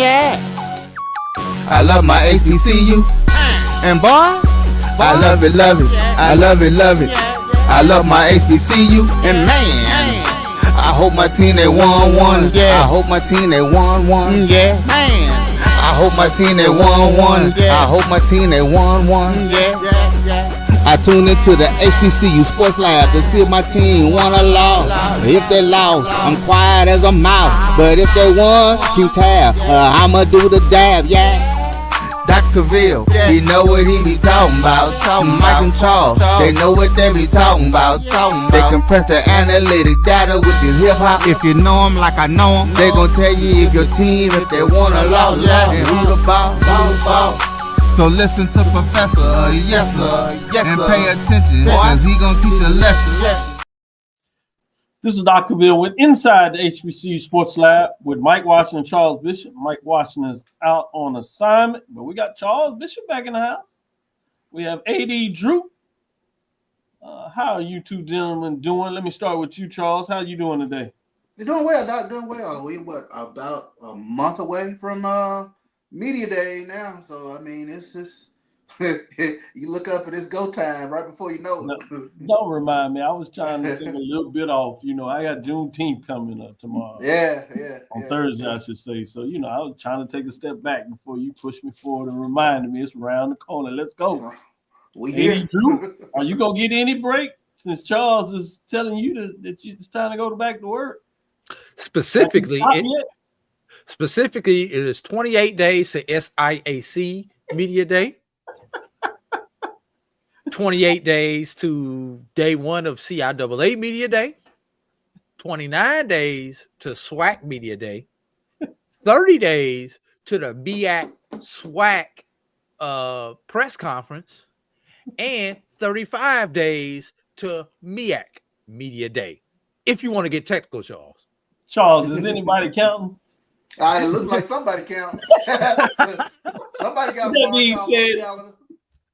yeah. I love my HBCU. And boy, I love it, love it. I love it, love it. I love my HBCU. And man, I hope my team they won one. Yeah. I hope my team they won one. Yeah. Man, I hope my team they won one. I hope my team they won one. Yeah. I tune into the HBCU Sports Lab to see if my team won or lost. If they lost, I'm quiet as a mouse. But if they won, keep tab. I'ma do the dab, yeah. Dr. Cavil, he know what he be talking about. Mike and Charles, they know what they be talking about. They compress the analytic data with this hip hop. If you know them like I know them, they gon' tell you if your team, if they won or lost, and who the ball. So listen to Professor, yes sir, and pay attention, cause he gonna teach a lesson. This is Dr. Cavil with Inside the HBCU Sports Lab with Mike Washington and Charles Bishop. Mike Washington is out on assignment, but we got Charles Bishop back in the house. We have AD Drew. How are you two gentlemen doing? Let me start with you, Charles. How are you doing today? You're doing well, Doc. Doing well. We about a month away from Media Day now. So I mean, it's just you look up and it's go time right before you know it. No, don't remind me. I was trying to take a little bit off. You know, I got Juneteenth coming up tomorrow. On Thursday, I should say. So, you know, I was trying to take a step back before you push me forward and reminded me it's around the corner. Let's go. We here. Drew, are you gonna get any break since Charles is telling you that it's time to go back to work? Specifically, it is 28 days to SIAC Media Day. 28 days to day one of CIAA Media Day, 29 days to SWAC Media Day, 30 days to the BIAC SWAC press conference, and 35 days to MEAC Media Day. If you want to get technical, Charles. Charles, is anybody counting? It looks like somebody counting. Somebody got that being said,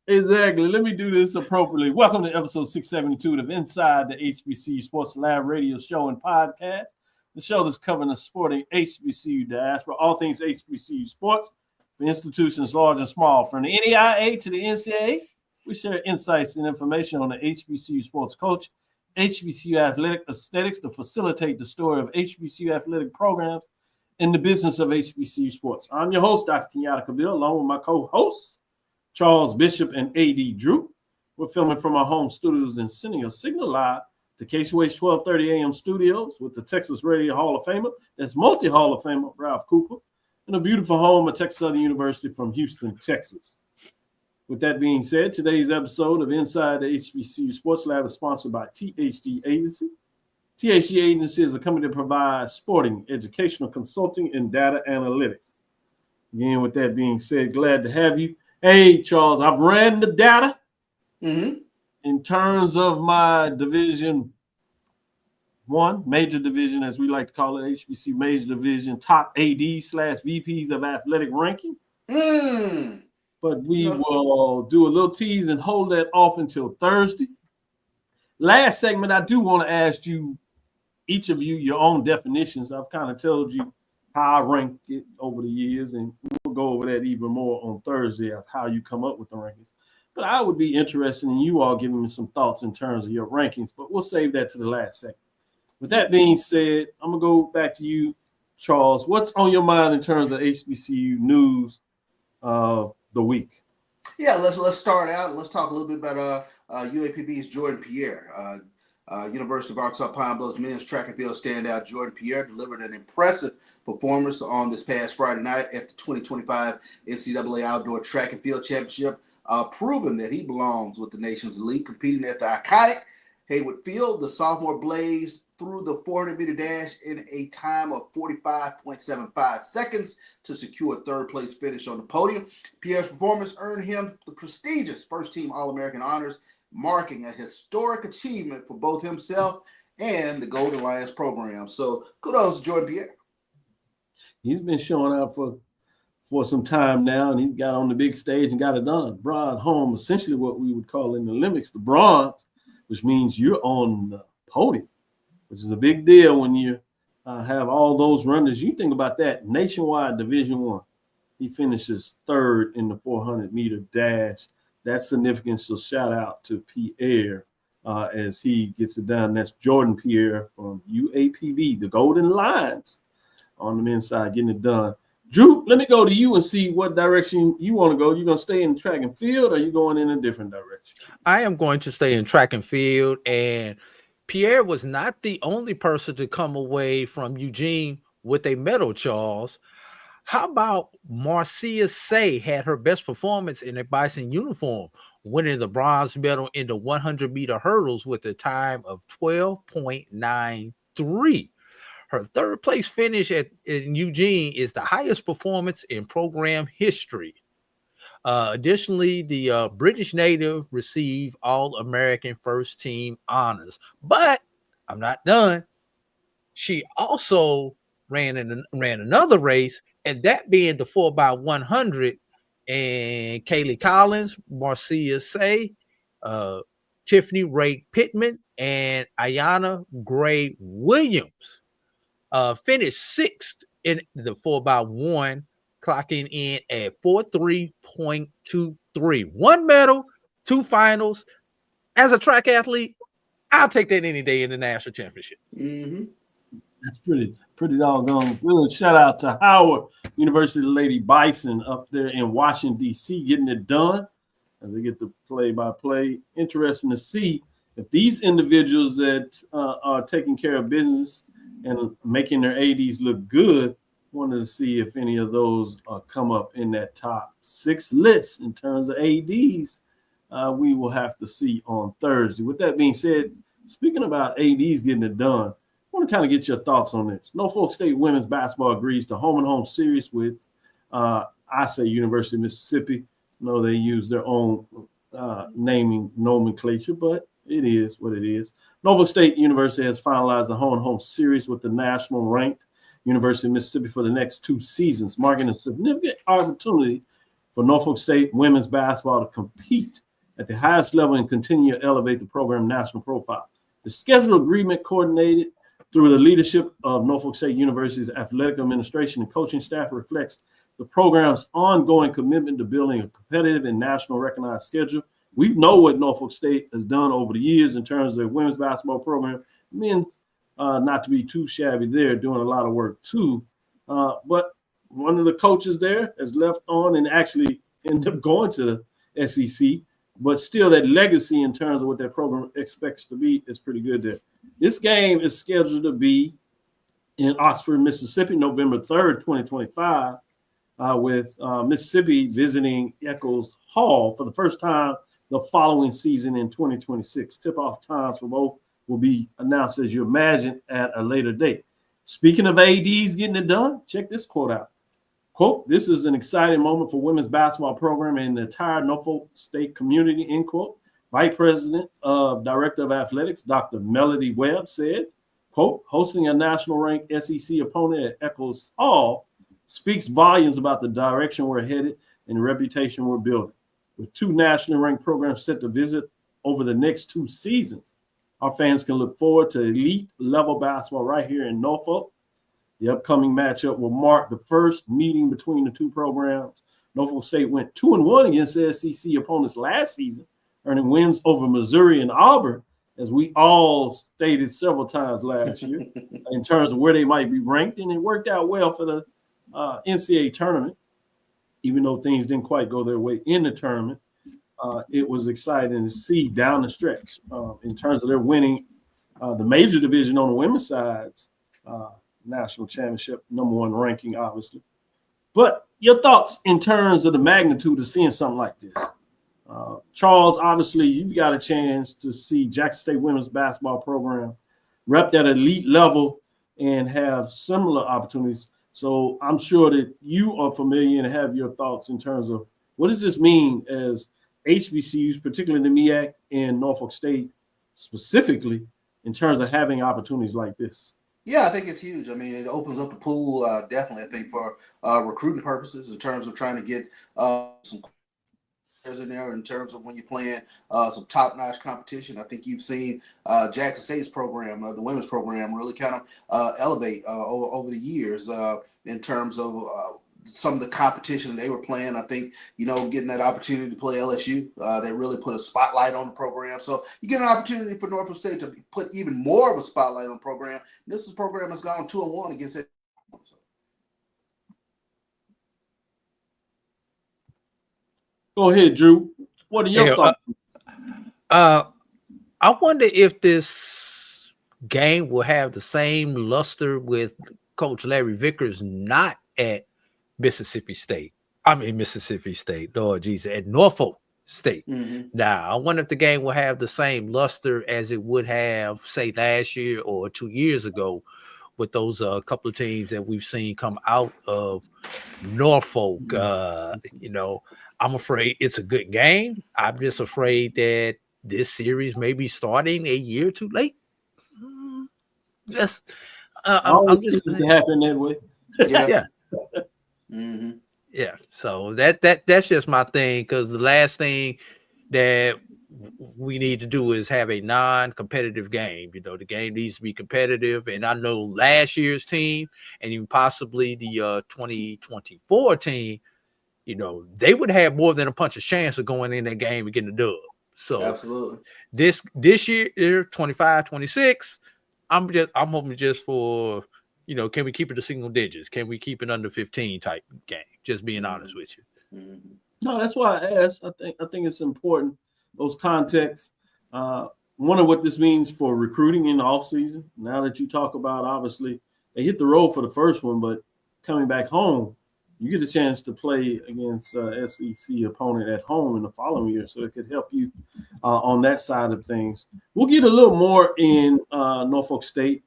exactly. Let me do this appropriately. Welcome to episode 672 of Inside the HBCU Sports Lab radio show and podcast. The show that's covering the sporting HBCU diaspora, all things HBCU sports for institutions large and small. From the NEIA to the NCAA, we share insights and information on the HBCU sports coach, HBCU athletic aesthetics to facilitate the story of HBCU athletic programs in the business of HBCU sports. I'm your host, Dr. Kenyatta Cavil, along with my co-hosts, Charles Bishop and AD Drew. We're filming from our home studios and sending a signal live to KCOH 1230 AM studios with the Texas Radio Hall of Famer, that's multi-Hall of Famer Ralph Cooper, and a beautiful home at Texas Southern University from Houston, Texas. With that being said, today's episode of Inside the HBCU Sports Lab is sponsored by THD Agency. THD Agency is a company that provides sporting, educational consulting, and data analytics. Again, with that being said, glad to have you. Hey, Charles, I've ran the data in terms of my Division 1, major division, as we like to call it, HBC major division, top AD/VPs of athletic rankings. But we will do a little tease and hold that off until Thursday. Last segment, I do want to ask you, each of you, your own definitions. I've kind of told you how I rank it over the years, and we'll go over that even more on Thursday of how you come up with the rankings. But I would be interested in you all giving me some thoughts in terms of your rankings, but we'll save that to the last segment. With that being said, I'm going to go back to you, Charles. What's on your mind in terms of HBCU news of the week? Yeah, let's start out. Let's talk a little bit about UAPB's Jordan Pierre. University of Arkansas Pine Bluffs men's track and field standout Jordan Pierre delivered an impressive performance on this past Friday night at the 2025 NCAA Outdoor Track and Field Championship, proving that he belongs with the nation's elite, competing at the iconic Haywood Field. The sophomore blazed through the 400-meter dash in a time of 45.75 seconds to secure a third-place finish on the podium. Pierre's performance earned him the prestigious first-team All-American honors, marking a historic achievement for both himself and the Golden Lions program. So kudos to Jordan Pierre. He's been showing up for some time now, and he got on the big stage and got it done. Brought home essentially what we would call in the Olympics the bronze, which means you're on the podium, which is a big deal when you're have all those runners. You think about that, nationwide Division I. He finishes third in the 400-meter dash. That's significant. So shout out to Pierre as he gets it done. That's Jordan Pierre from UAPB, the Golden Lions on the men's side, getting it done. Drew, let me go to you and see what direction you want to go. You going to stay in track and field, or are you going in a different direction? I am going to stay in track and field, and Pierre was not the only person to come away from Eugene with a medal, Charles. How about Marcia Say had her best performance in a Bison uniform, winning the bronze medal in the 100-meter hurdles with a time of 12.93. Her third place finish in Eugene is the highest performance in program history. Additionally, the British native received All-American First Team honors. But I'm not done. She also ran another race, and that being the 4x100. And Kaylee Collins, Marcia Say, Tiffany Ray Pittman, and Ayana Gray Williams finished sixth in the 4x1, clocking in at 43.23. One medal, two finals. As a track athlete, I'll take that any day in the national championship. Mm-hmm. That's pretty doggone good. Shout out to Howard University Lady Bison up there in Washington, D.C., getting it done as they get the play-by-play. Interesting to see if these individuals that are taking care of business and making their ADs look good. Wanted to see if any of those come up in that top 6 list in terms of ADs. We will have to see on Thursday. With that being said, speaking about ADs getting it done, I want to kind of get your thoughts on this. Norfolk State women's basketball agrees to home-and-home series with, University of Mississippi. I know they use their own naming nomenclature, but it is what it is. Norfolk State University has finalized a home-and-home series with the national-ranked University of Mississippi for the next 2 seasons, marking a significant opportunity for Norfolk State women's basketball to compete at the highest level and continue to elevate the program national profile. The schedule agreement coordinated through the leadership of Norfolk State University's athletic administration and coaching staff reflects the program's ongoing commitment to building a competitive and national recognized schedule. We know what Norfolk State has done over the years in terms of their women's basketball program. Men, not to be too shabby there, doing a lot of work too. But one of the coaches there has left on and actually ended up going to the SEC. But still, that legacy in terms of what that program expects to be is pretty good there. This game is scheduled to be in Oxford, Mississippi, November 3rd, 2025, with Mississippi visiting Eccles Hall for the first time the following season in 2026. Tip-off times for both will be announced, as you imagine, at a later date. Speaking of ADs getting it done, check this quote out. Quote, "This is an exciting moment for women's basketball program and the entire Norfolk State community," end quote. Vice President of Director of Athletics, Dr. Melody Webb, said, quote, "Hosting a national-ranked SEC opponent at Eccles Hall speaks volumes about the direction we're headed and the reputation we're building. With 2 nationally ranked programs set to visit over the next 2 seasons, our fans can look forward to elite level basketball right here in Norfolk. The upcoming matchup will mark the first meeting between the 2 programs. Norfolk State went 2-1 against the SEC opponents last season, earning wins over Missouri and Auburn, as we all stated several times last year, in terms of where they might be ranked. And it worked out well for the NCAA tournament, even though things didn't quite go their way in the tournament. It was exciting to see down the stretch in terms of their winning the major division on the women's side's national championship, #1 ranking, obviously. But your thoughts in terms of the magnitude of seeing something like this? Charles, obviously, you've got a chance to see Jackson State women's basketball program rep at elite level and have similar opportunities. So I'm sure that you are familiar and have your thoughts in terms of what does this mean as HBCUs, particularly the MEAC and Norfolk State specifically, in terms of having opportunities like this? Yeah, I think it's huge. I mean, it opens up the pool, definitely, I think, for recruiting purposes in terms of trying to get some in there in terms of when you're playing some top-notch competition. I think you've seen Jackson State's program, the women's program, really kind of elevate over the years in terms of some of the competition they were playing. I think, getting that opportunity to play LSU, they really put a spotlight on the program. So you get an opportunity for Norfolk State to put even more of a spotlight on the program. This program has gone 2-1 against it. Go ahead, Drew. What are your thoughts? I wonder if this game will have the same luster with Coach Larry Vickers not at Mississippi State. Lord Jesus, at Norfolk State. Mm-hmm. Now, I wonder if the game will have the same luster as it would have, say, last year or 2 years ago with those couple of teams that we've seen come out of Norfolk. I'm afraid it's a good game. I'm just afraid that this series may be starting a year too late. I'm just happen that way. Yeah. Mm-hmm. Yeah. So that's just my thing, because the last thing that we need to do is have a non-competitive game. The game needs to be competitive. And I know last year's team and even possibly the 2024 team, they would have more than a puncher's chance of going in that game and getting a dub. So absolutely, this year, 25, 26, I'm hoping just for, can we keep it to single digits? Can we keep it under 15 type game? Just being honest with you. Mm-hmm. No, that's why I asked. I think it's important, those contexts. Wonder what this means for recruiting in the offseason. Now that you talk about, obviously, they hit the road for the first one, but coming back home, you get a chance to play against SEC opponent at home in the following year, so it could help you on that side of things. We'll get a little more in Norfolk State.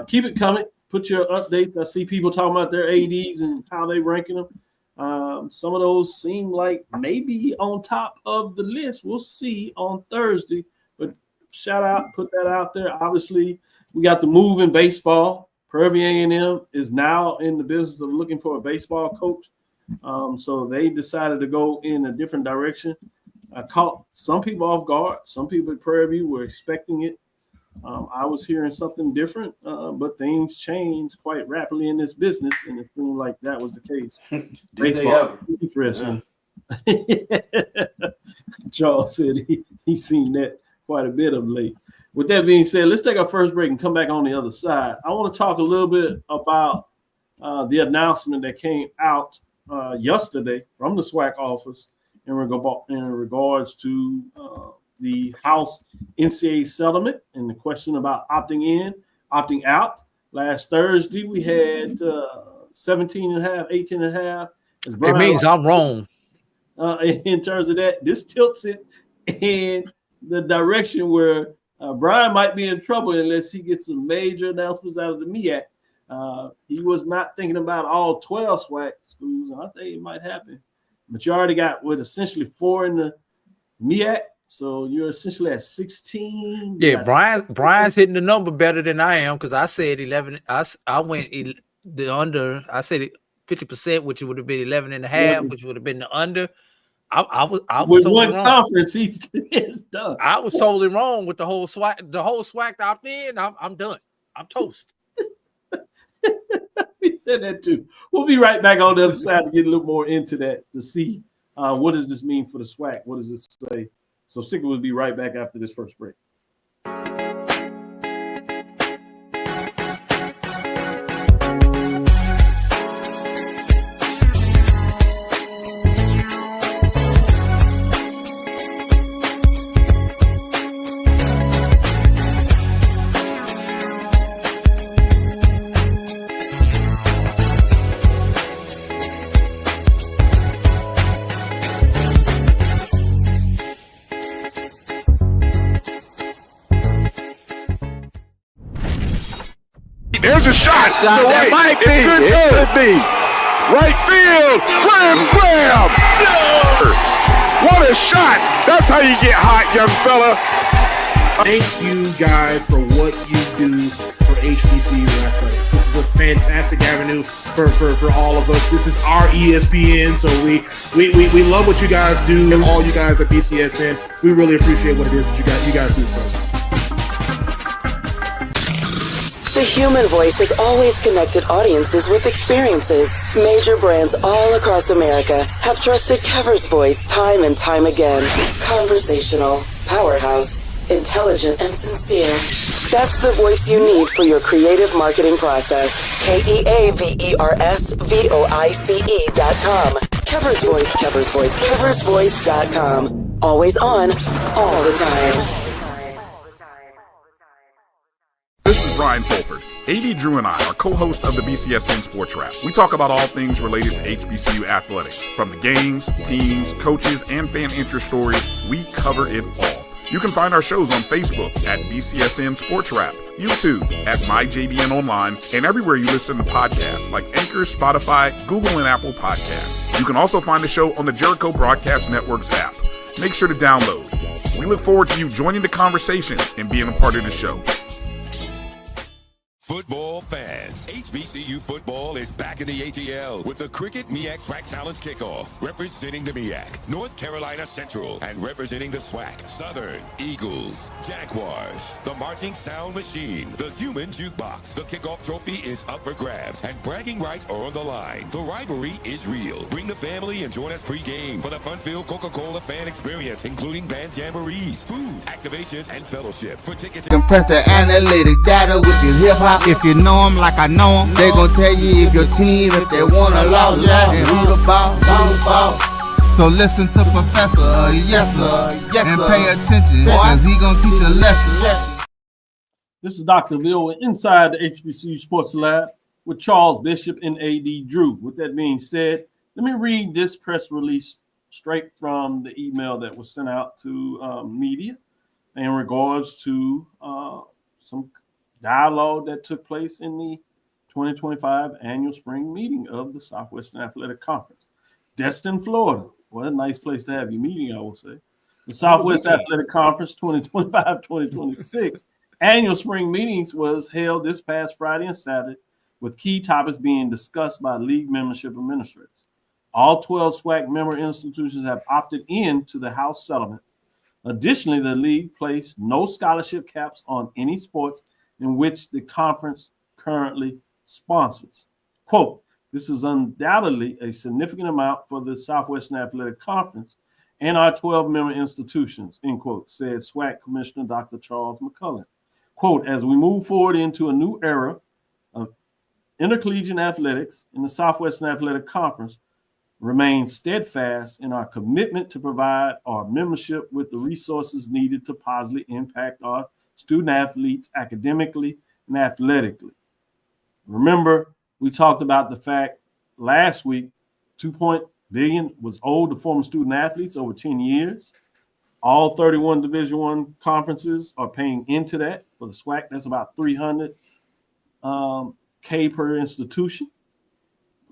Keep it coming. Put your updates. I see people talking about their ADs and how they ranking them. Some of those seem like maybe on top of the list. We'll see on Thursday. But shout out, put that out there. Obviously, we got the move in baseball. Prairie A&M is now in the business of looking for a baseball coach. So they decided to go in a different direction. I caught some people off guard. Some people at Prairie View were expecting it. I was hearing something different, but things change quite rapidly in this business, and it seemed like that was the case. Baseball, interesting. Yeah. Charles said he's seen that quite a bit of late. With that being said, let's take our first break and come back on the other side. I want to talk a little bit about the announcement that came out yesterday from the SWAC office in regards to the House NCAA settlement and the question about opting in, opting out. Last Thursday, we had 17.5, 18.5. It means I'm wrong. In terms of that, this tilts it in the direction where Brian might be in trouble unless he gets some major announcements out of the MEAC. He was not thinking about all 12 SWAC schools, and I think it might happen. But you already got essentially 4 in the MEAC, so you're essentially at 16. Yeah, Brian's hitting the number better than I am, because I said 11. I went the under. I said 50%, which would have been 11.5, which would have been the under. I was with totally one wrong. conference, it's done. I was totally wrong with the whole SWAC opt in. I'm done. I'm toast. He said that too. We'll be right back on the other side to get a little more into that to see what does this mean for the SWAC. What does it say? So stick with, we'll be right back after this first break. There's a shot. To right. It might be. It could be. Right field. Grand slam. No. What a shot. That's how you get hot, young fella. Thank you, guys, for what you do for HBCU athletics. This is a fantastic avenue for all of us. This is our ESPN, so we love what you guys do, and all you guys at BCSN. We really appreciate what it is that you guys do for us. The human voice has always connected audiences with experiences. Major brands all across America have trusted Kever's voice time and time again. Conversational, powerhouse, intelligent, and sincere. That's the voice you need for your creative marketing process. KEAVERSVOICE.com. Kever's Voice, Kever's Voice, KeversVoice.com. Always on, all the time. This is Brian Fulford. AD Drew and I are co-hosts of the BCSN Sports Wrap. We talk about all things related to HBCU athletics. From the games, teams, coaches, and fan interest stories, we cover it all. You can find our shows on Facebook at BCSN Sports Wrap, YouTube at MyJBN Online, and everywhere you listen to podcasts like Anchor, Spotify, Google, and Apple Podcasts. You can also find the show on the Jericho Broadcast Network's app. Make sure to download. We look forward to you joining the conversation and being a part of the show. Football fans, HBCU football is back in the ATL with the Cricket MEAC SWAC Challenge Kickoff. Representing the MEAC, North Carolina Central, and representing the SWAC, Southern Eagles, Jaguars, the Marching Sound Machine, the Human Jukebox. The kickoff trophy is up for grabs, and bragging rights are on the line. The rivalry is real. Bring the family and join us pre-game for the fun-filled Coca-Cola fan experience, including band jamborees, food, activations, and fellowship. For tickets, Compress the analytic data with your hip-hop. If you know them like I know them, they gon' tell you if your team, if they want a law, and who the ball. So listen to Professor, yes sir, and pay attention, cause he gon' teach a lesson. This is Dr. Cavil inside the HBCU Sports Lab with Charles Bishop and AD Drew. With that being said, let me read this press release straight from the email that was sent out to media in regards to some dialogue that took place in the 2025 annual spring meeting of the Southwestern Athletic Conference. Destin, Florida. What a nice place to have your meeting, I will say. The Southwest Athletic Conference 2025-2026 annual spring meetings was held this past Friday and Saturday, with key topics being discussed by league membership administrators. All 12 SWAC member institutions have opted in to the House settlement. Additionally, the league placed no scholarship caps on any sports in which the conference currently sponsors. Quote, this is undoubtedly a significant amount for the Southwestern Athletic Conference and our 12-member institutions, end quote, said SWAC Commissioner Dr. Charles McCullen. Quote, as we move forward into a new era of intercollegiate athletics in the Southwestern Athletic Conference, remain steadfast in our commitment to provide our membership with the resources needed to positively impact our student athletes academically and athletically. Remember, we talked about the fact last week, $2 billion was owed to former student athletes over 10 years. All 31 Division I conferences are paying into that. For the SWAC, that's about $300K per institution,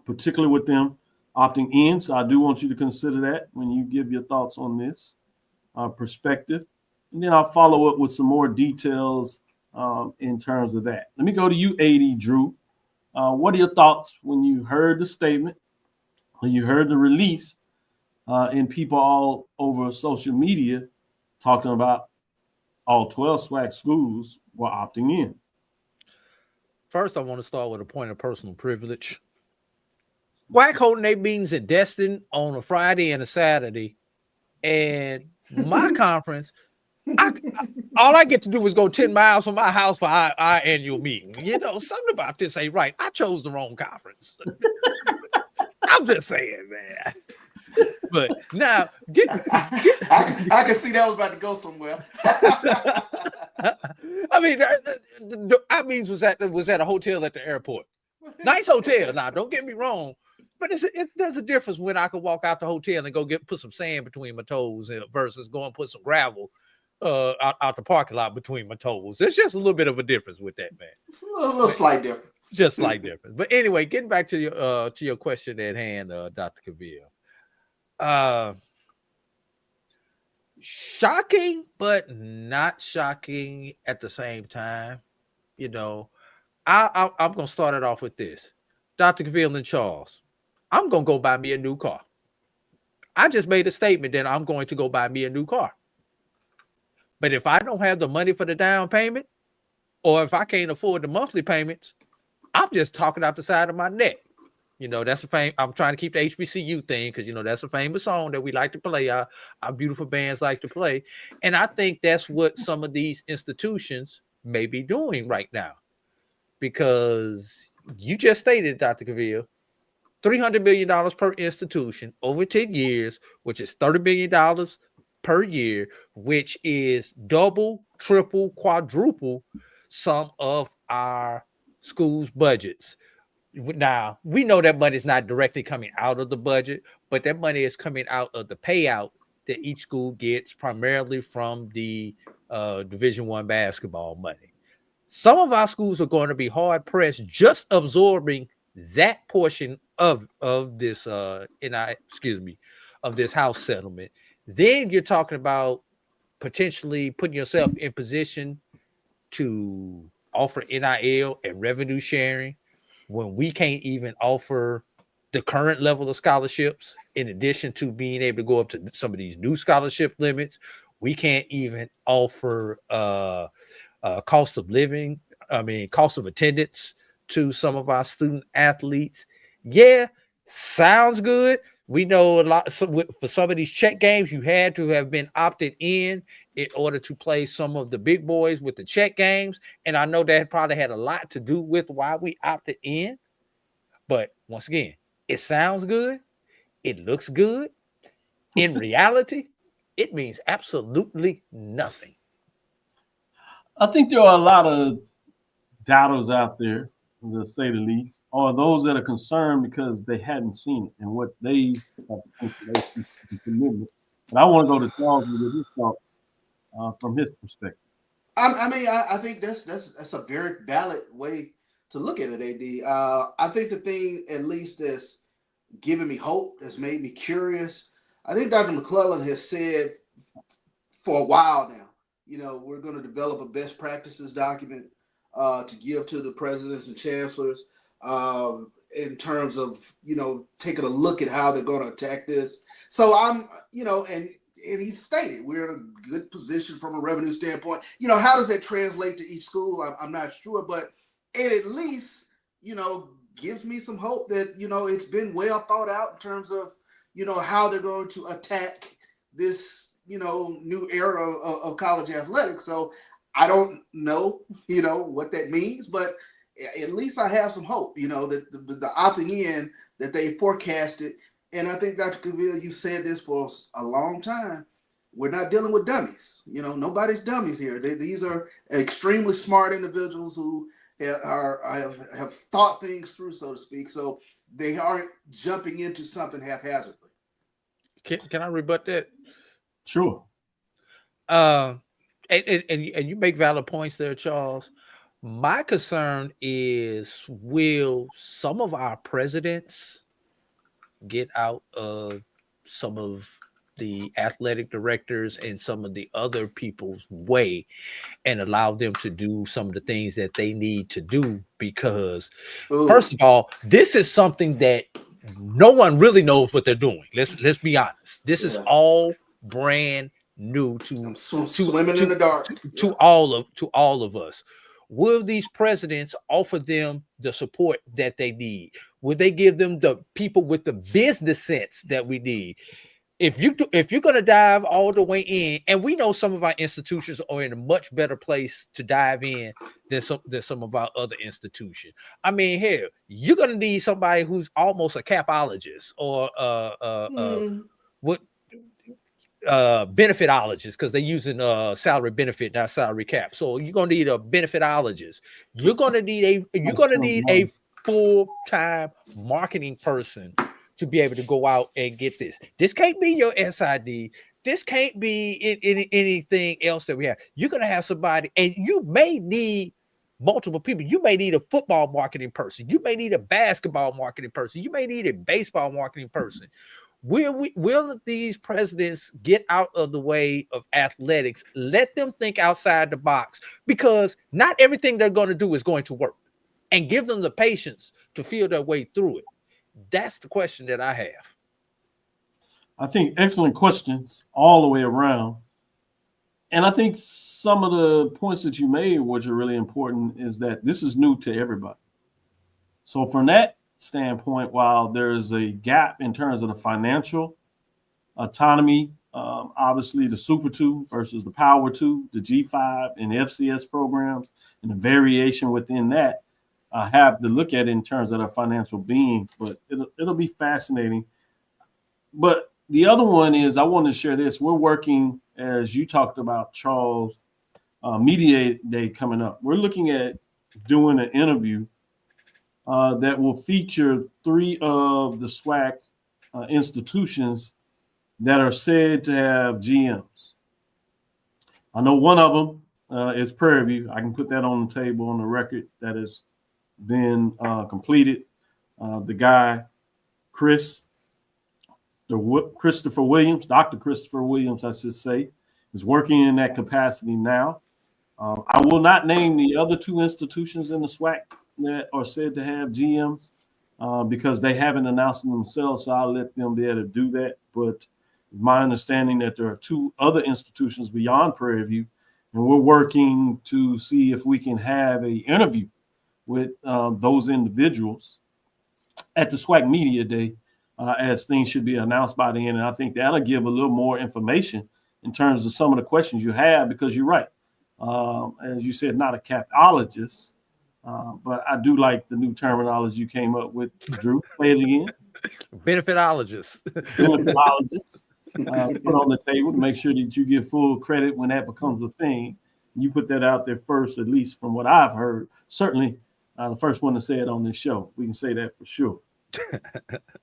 particularly with them opting in. So I do want you to consider that when you give your thoughts on this perspective. And then I'll follow up with some more details in terms of that. Let me go to you, AD Drew. What are your thoughts when you heard the statement, when you heard the release, and people all over social media talking about all 12 SWAC schools were opting in? First, I want to start with a point of personal privilege. SWAC holding their meetings in Destin on a Friday and a Saturday, and my conference, all I get to do is go 10 miles from my house for our annual meeting. You know, something about this ain't right. I chose the wrong conference. I'm just saying, man. But now, I can see that was about to go somewhere. I mean, our meetings was at a hotel at the airport. Nice hotel. Now, don't get me wrong, but there's a difference when I could walk out the hotel and go put some sand between my toes versus go and put some gravel out the parking lot between my toes. There's just a little bit of a difference with that, man. It's a little slight difference. Just slight difference. But anyway, getting back to your question at hand, Dr. Cavil. Shocking, but not shocking at the same time. You know, I'm going to start it off with this. Dr. Cavil and Charles, I'm going to go buy me a new car. I just made a statement that I'm going to go buy me a new car. But if I don't have the money for the down payment, or if I can't afford the monthly payments, I'm just talking out the side of my neck. That's I'm trying to keep the HBCU thing because, that's a famous song that we like to play. Our beautiful bands like to play. And I think that's what some of these institutions may be doing right now. Because you just stated, Dr. Cavil, $300 million per institution over 10 years, which is $30 million per year, which is double, triple, quadruple some of our schools' budgets. Now, we know that money is not directly coming out of the budget, but that money is coming out of the payout that each school gets primarily from the Division I basketball money. Some of our schools are going to be hard pressed just absorbing that portion of this of this house settlement. Then you're talking about potentially putting yourself in position to offer NIL and revenue sharing when we can't even offer the current level of scholarships. In addition to being able to go up to some of these new scholarship limits, we can't even offer cost of living, cost of attendance to some of our student athletes. Yeah, sounds good. We know a lot for some of these check games, you had to have been opted in order to play some of the big boys with the check games. And I know that probably had a lot to do with why we opted in. But once again, it sounds good. It looks good. In reality, it means absolutely nothing. I think there are a lot of doubters out there, to say the least, or those that are concerned because they hadn't seen it and what they have commitment. And I want to go to Charles with his thoughts from his perspective. I think that's a very valid way to look at it, AD. I think the thing, at least, that's giving me hope, that's made me curious. I think Dr. McClellan has said for a while now, we're going to develop a best practices document to give to the presidents and chancellors in terms of, taking a look at how they're going to attack this. So I'm, and he stated we're in a good position from a revenue standpoint. How does that translate to each school? I'm not sure, but it at least, gives me some hope that, it's been well thought out in terms of, how they're going to attack this, new era of college athletics. So I don't know, what that means, but at least I have some hope, that the opting in that they forecasted. And I think, Dr. Cavil, you said this for a long time. We're not dealing with dummies. Nobody's dummies here. These are extremely smart individuals who have thought things through, so to speak. So they aren't jumping into something haphazardly. Can I rebut that? Sure. And you make valid points there, Charles. My concern is, will some of our presidents get out of some of the athletic directors and some of the other people's way and allow them to do some of the things that they need to do? Because first of all, this is something that no one really knows what they're doing. Let's be honest. This is all brand new to swimming in the dark to all of us. Will these presidents offer them the support that they need? Will they give them the people with the business sense that we need? If you're going to dive all the way in, and we know some of our institutions are in a much better place to dive in than some of our other institutions. I mean, hell, you're going to need somebody who's almost a capologist or benefitologist, because they're using salary benefit, not salary cap. So you're going to need a benefitologist. You're going to need a full-time marketing person to be able to go out and get this. This can't be your SID. This can't be anything else that we have. You're going to have somebody, and you may need multiple people. You may need a football marketing person. You may need a basketball marketing person. You may need a baseball marketing person. Will these presidents get out of the way of athletics? Let them think outside the box, because not everything they're going to do is going to work. and give them the patience to feel their way through it? That's the question that I have. I think excellent questions all the way around. And I think some of the points that you made, which are really important, is that this is new to everybody. So from that standpoint, while there's a gap in terms of the financial autonomy, obviously the Super 2 versus the Power 2, the G5 and the FCS programs, and the variation within that, I have to look at it in terms of their financial beings, but it'll be fascinating. But the other one is, I want to share this. We're working, as you talked about, Charles, Media Day coming up. We're looking at doing an interview that will feature 3 of the SWAC institutions that are said to have GMs. I know one of them is Prairie View. I can put that on the table, on the record, that has been completed. The guy, Christopher Williams, Dr. Christopher Williams, I should say, is working in that capacity now. I will not name the other 2 institutions in the SWAC that are said to have GMs because they haven't announced them themselves, so I'll let them be able to do that. But my understanding that there are 2 other institutions beyond Prairie View, and we're working to see if we can have an interview with those individuals at the SWAC Media Day, as things should be announced by the end. And I think that'll give a little more information in terms of some of the questions you have, because you're right. As you said, not a capologist, but I do like the new terminology you came up with, Drew. Say it again. Benefitologist. Benefitologist. Put on the table to make sure that you give full credit when that becomes a thing. You put that out there first, at least from what I've heard. Certainly the first one to say it on this show. We can say that for sure.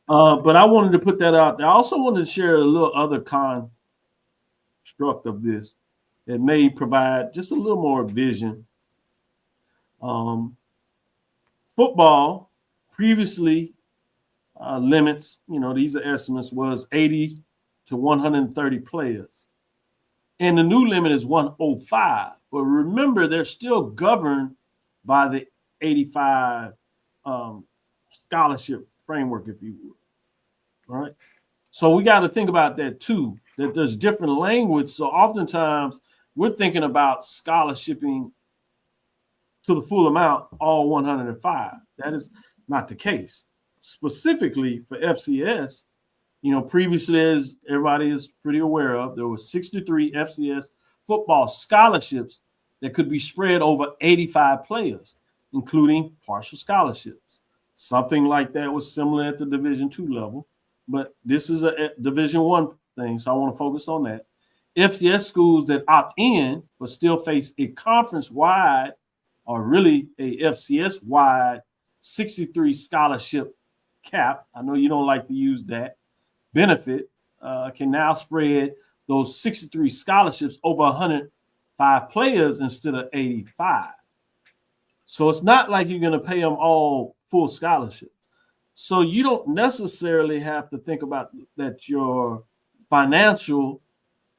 But I wanted to put that out there. I also wanted to share a little other construct of this that may provide just a little more vision. Football previously limits, these are estimates, was 80 to 130 players. And the new limit is 105. But remember, they're still governed by the 85 scholarship framework, if you would. All right. So we got to think about that too, that there's different language. So oftentimes we're thinking about scholarshiping to the full amount, all 105. That is not the case. Specifically for FCS, previously, as everybody is pretty aware of, there were 63 FCS football scholarships that could be spread over 85 players, including partial scholarships. Something like that was similar at the Division II level, but this is a Division I thing, so I want to focus on that. FCS schools that opt in but still face a conference-wide, or really a FCS-wide 63 scholarship cap, I know you don't like to use that, benefit, can now spread those 63 scholarships over 105 players instead of 85. So it's not like you're going to pay them all full scholarships. So you don't necessarily have to think about that your financial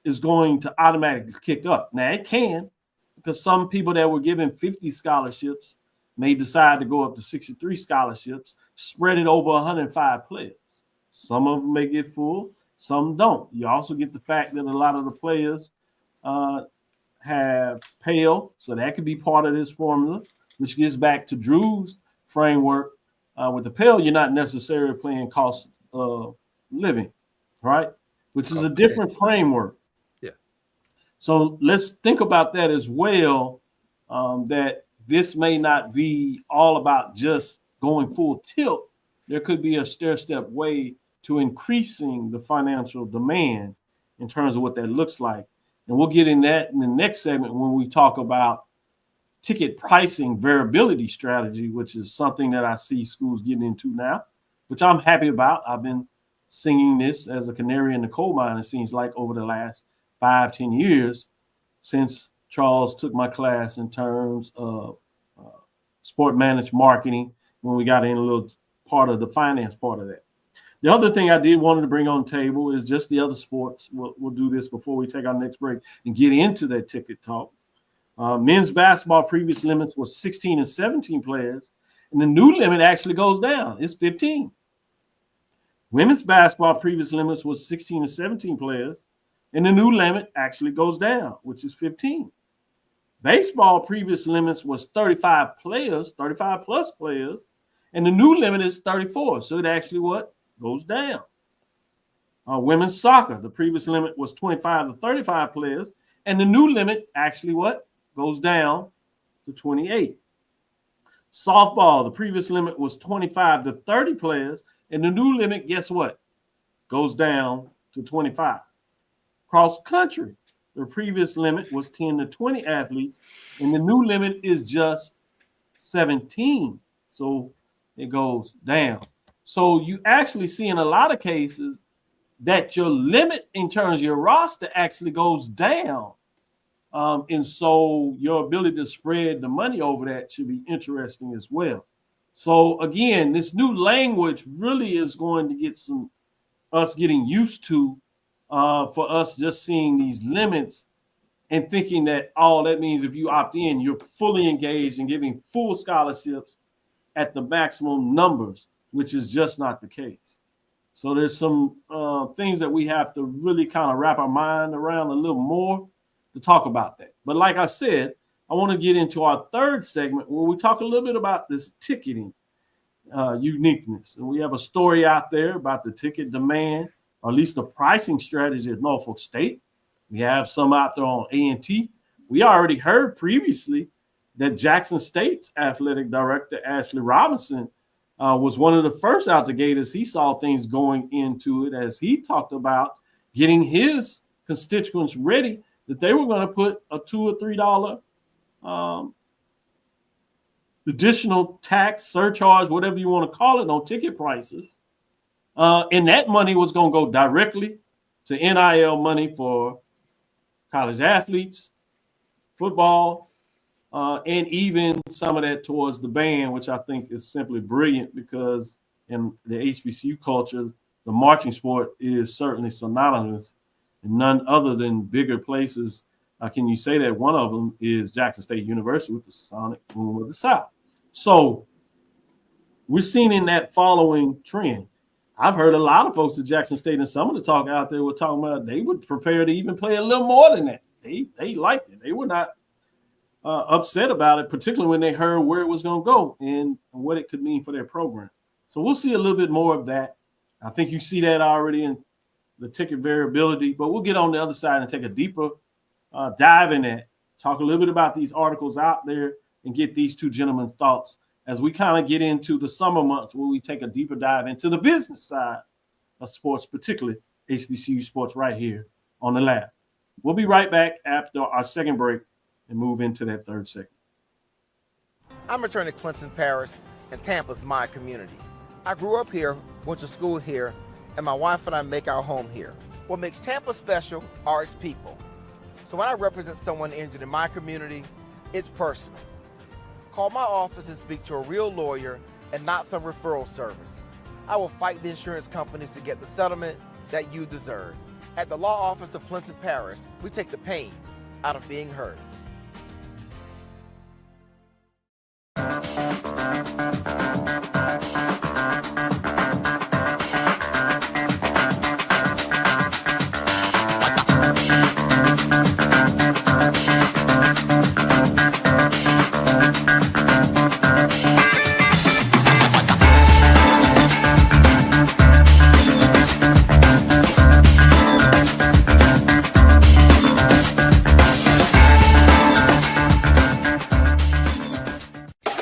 is going to automatically kick up. Now it can, because some people that were given 50 scholarships may decide to go up to 63 scholarships, spread it over 105 players. Some of them may get full, some don't. You also get the fact that a lot of the players have Pale, so that could be part of this formula, which gets back to Drew's framework. With the Pale, you're not necessarily playing cost of living, right? Which is a different framework. Yeah. So let's think about that as well, that this may not be all about just going full tilt. There could be a stair-step way to increasing the financial demand in terms of what that looks like. And we'll get in that in the next segment when we talk about ticket pricing variability strategy, which is something that I see schools getting into now, which I'm happy about. I've been singing this as a canary in the coal mine, it seems like, over the last 5-10 years since Charles took my class in terms of sport managed marketing, when we got in a little part of the finance part of that. The other thing I did wanted to bring on the table is just the other sports. We'll do this before we take our next break and get into that ticket talk. Men's basketball previous limits was 16 and 17 players, And the new limit actually goes down. It's 15. Women's basketball previous limits was 16 to 17 players, and the new limit actually goes down, which is 15. Baseball previous limits was 35 players, 35 plus players, and the new limit is 34. So it actually goes down. Women's soccer, the previous limit was 25 to 35 players, and the new limit actually goes down to 28. Softball, the previous limit was 25 to 30 players, and the new limit, guess what? Goes down to 25. Cross country, the previous limit was 10 to 20 athletes, and the new limit is just 17. So it goes down. So you actually see in a lot of cases that your limit in terms of your roster actually goes down. And so your ability to spread the money over that should be interesting as well. So again, this new language really is going to get us getting used to for us just seeing these limits and thinking that that means if you opt in, you're fully engaged in giving full scholarships at the maximum numbers, which is just not the case. So there's some things that we have to really kind of wrap our mind around a little more to talk about that. But like I said, I want to get into our third segment where we talk a little bit about this ticketing uniqueness. And we have a story out there about the ticket demand, or at least the pricing strategy at Norfolk State. We have some out there on A&T. We already heard previously that Jackson State's athletic director, Ashley Robinson, was one of the first out the gate as he saw things going into it, as he talked about getting his constituents ready that they were going to put a $2 or $3 additional tax, surcharge, whatever you want to call it, on ticket prices. And that money was going to go directly to NIL money for college athletes, football, and even some of that towards the band, which I think is simply brilliant because in the HBCU culture, the marching sport is certainly synonymous. And none other than bigger places. Can you say that one of them is Jackson State University with the Sonic Boom of the South? So we're seeing in that following trend. I've heard a lot of folks at Jackson State and some of the talk out there were talking about they would prepare to even play a little more than that. They liked it. They were not upset about it, particularly when they heard where it was going to go and what it could mean for their program. So we'll see a little bit more of that. I think you see that already in the ticket variability, but we'll get on the other side and take a deeper dive in that, talk a little bit about these articles out there and get these two gentlemen's thoughts as we kind of get into the summer months where we take a deeper dive into the business side of sports, particularly HBCU sports right here on the lab. We'll be right back after our second break and move into that third segment. I'm returning to Clinton Paris, and Tampa's my community. I grew up here, went to school here, and my wife and I make our home here. What makes Tampa special are its people. So when I represent someone injured in my community, it's personal. Call my office and speak to a real lawyer and not some referral service. I will fight the insurance companies to get the settlement that you deserve. At the law office of Clinton Paris, we take the pain out of being heard.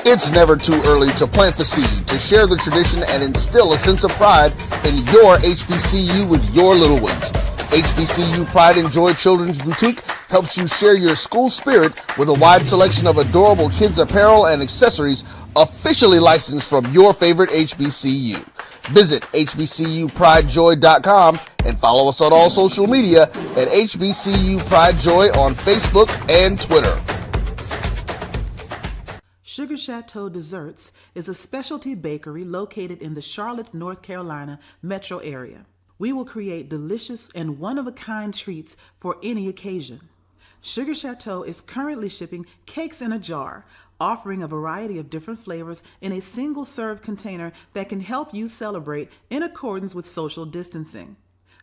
It's never too early to plant the seed, to share the tradition, and instill a sense of pride in your HBCU with your little ones. HBCU Pride and Joy Children's Boutique helps you share your school spirit with a wide selection of adorable kids apparel and accessories officially licensed from your favorite HBCU. Visit hbcupridejoy.com and follow us on all social media at HBCU Pride Joy on Facebook and Twitter. Sugar Chateau Desserts is a specialty bakery located in the Charlotte, North Carolina metro area. We will create delicious and one-of-a-kind treats for any occasion. Sugar Chateau is currently shipping cakes in a jar, offering a variety of different flavors in a single-serve container that can help you celebrate in accordance with social distancing.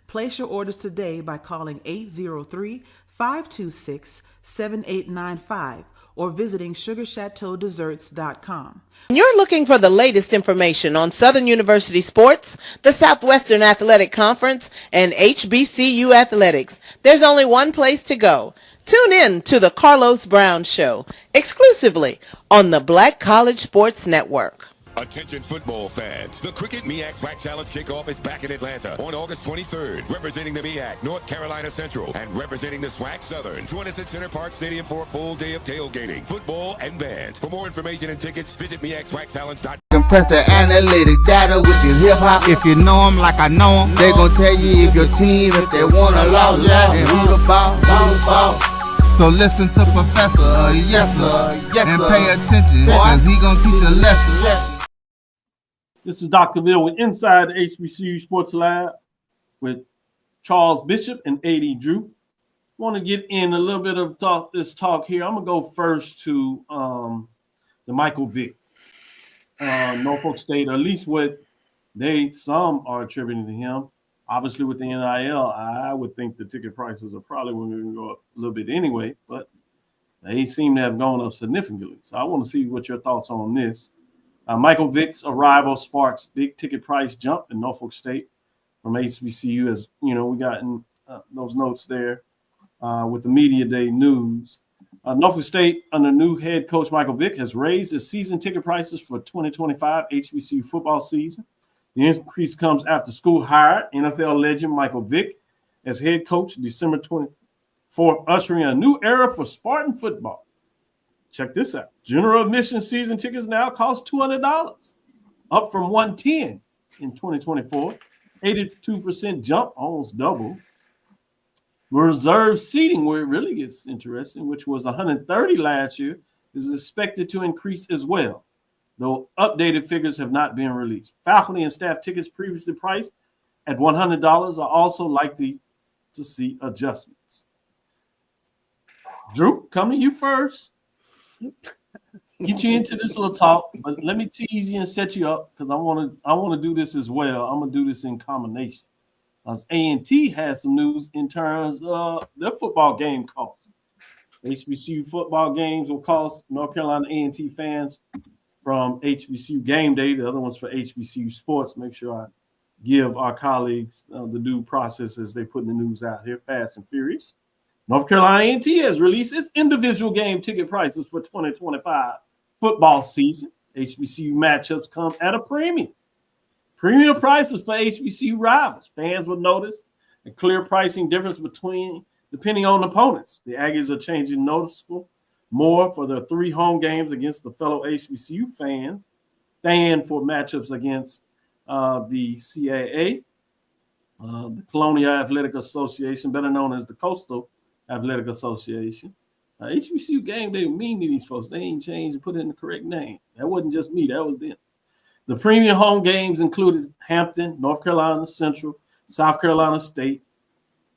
Place your orders today by calling 803-526-7895 or visiting sugarchateaudesserts.com. You're looking for the latest information on Southern University sports, the Southwestern Athletic Conference, and HBCU athletics. There's only one place to go. Tune in to the Carlos Brown Show, exclusively on the Black College Sports Network. Attention football fans. The Cricket MEAC SWAC Challenge kickoff is back in Atlanta on August 23rd. Representing the MEAC, North Carolina Central, and representing the SWAC Southern. Join us at Center Park Stadium for a full day of tailgating, football, and bands. For more information and tickets, visit MEACSWACTalents.com. Compress the analytic data with your hip hop. If you know them like I know them, they gon' tell you if your team, if they wanna law, and who the ball. So listen to Professor, yes sir, and pay attention, cause he gon' teach a lesson. This is Dr. Cavil with Inside the HBCU Sports Lab with Charles Bishop and A.D. Drew. Want to get in a little bit of this talk here. I'm going to go first to the Michael Vick, Norfolk State, or at least what some are attributing to him. Obviously, with the NIL, I would think the ticket prices are probably going to go up a little bit anyway, but they seem to have gone up significantly. So I want to see what your thoughts on this. Michael Vick's arrival sparks big ticket price jump in Norfolk State from HBCU. As you know, we got in those notes there with the media day news. Norfolk State, under new head coach Michael Vick, has raised its season ticket prices for 2025 HBCU football season. The increase comes after school hired NFL legend Michael Vick as head coach December 24th, ushering a new era for Spartan football. Check this out. General admission season tickets now cost $200, up from $110 in 2024. 82% jump, almost double. Reserve seating, where it really gets interesting, which was $130 last year, is expected to increase as well, though updated figures have not been released. Faculty and staff tickets previously priced at $100 are also likely to see adjustments. Drew, come to you first. Get you into this little talk, but let me tease you and set you up because I want to do this as well. I'm gonna do this in combination. As A&T has some news in terms of their football game costs. HBCU football games will cost North Carolina A&T fans from HBCU game day. The other one's for HBCU sports. Make sure I give our colleagues the due process as they put the news out here, fast and furious. North Carolina A&T has released its individual game ticket prices for 2025 football season. HBCU matchups come at a premium. Premium prices for HBCU rivals. Fans will notice a clear pricing difference depending on opponents. The Aggies are changing noticeable more for their 3 home games against the fellow HBCU fans than for matchups against the CAA, the Colonial Athletic Association, better known as the Coastal Athletic Association. HBCU game day mean to these folks. They ain't changed and put in the correct name. That wasn't just me. That was them. The premium home games included Hampton, North Carolina Central, South Carolina State.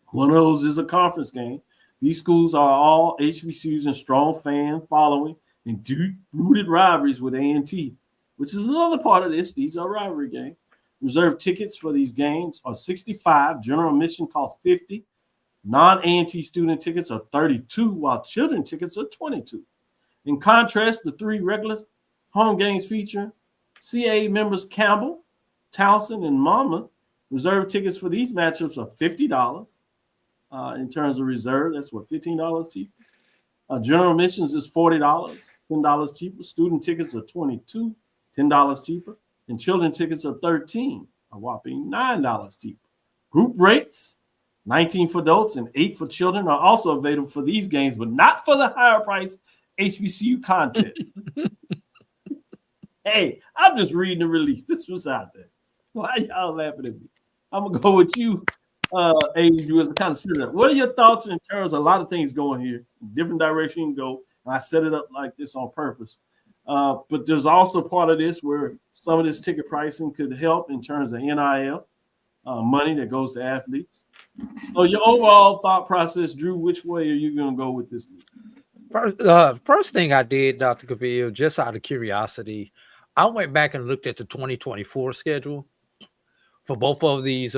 One of those is a conference game. These schools are all HBCUs and strong fan following and deep-rooted rivalries with A&T, which is another part of this. These are rivalry games. Reserved tickets for these games are $65. General admission costs $50. Non-A&T student tickets are $32, while children tickets are $22. In contrast, the 3 regular home games feature CAA members Campbell, Towson, and Monmouth. Reserve tickets for these matchups are $50. In terms of reserve, that's what, $15 cheaper. General admissions is $40, $10 cheaper. Student tickets are $22, $10 cheaper. And children tickets are $13, a whopping $9 cheaper. Group rates, $19 for adults and $8 for children, are also available for these games, but not for the higher price HBCU content. Hey, I'm just reading the release. This was out there. Why y'all laughing at me? I'm going to go with you, A.D. as a kind of sit up. What are your thoughts in terms of a lot of things going here? Different direction you can go. And I set it up like this on purpose. But there's also part of this where some of this ticket pricing could help in terms of NIL, money that goes to athletes. So your overall thought process, Drew, which way are you going to go with this? First thing I did, Dr. Cavil, just out of curiosity, I went back and looked at the 2024 schedule for both of these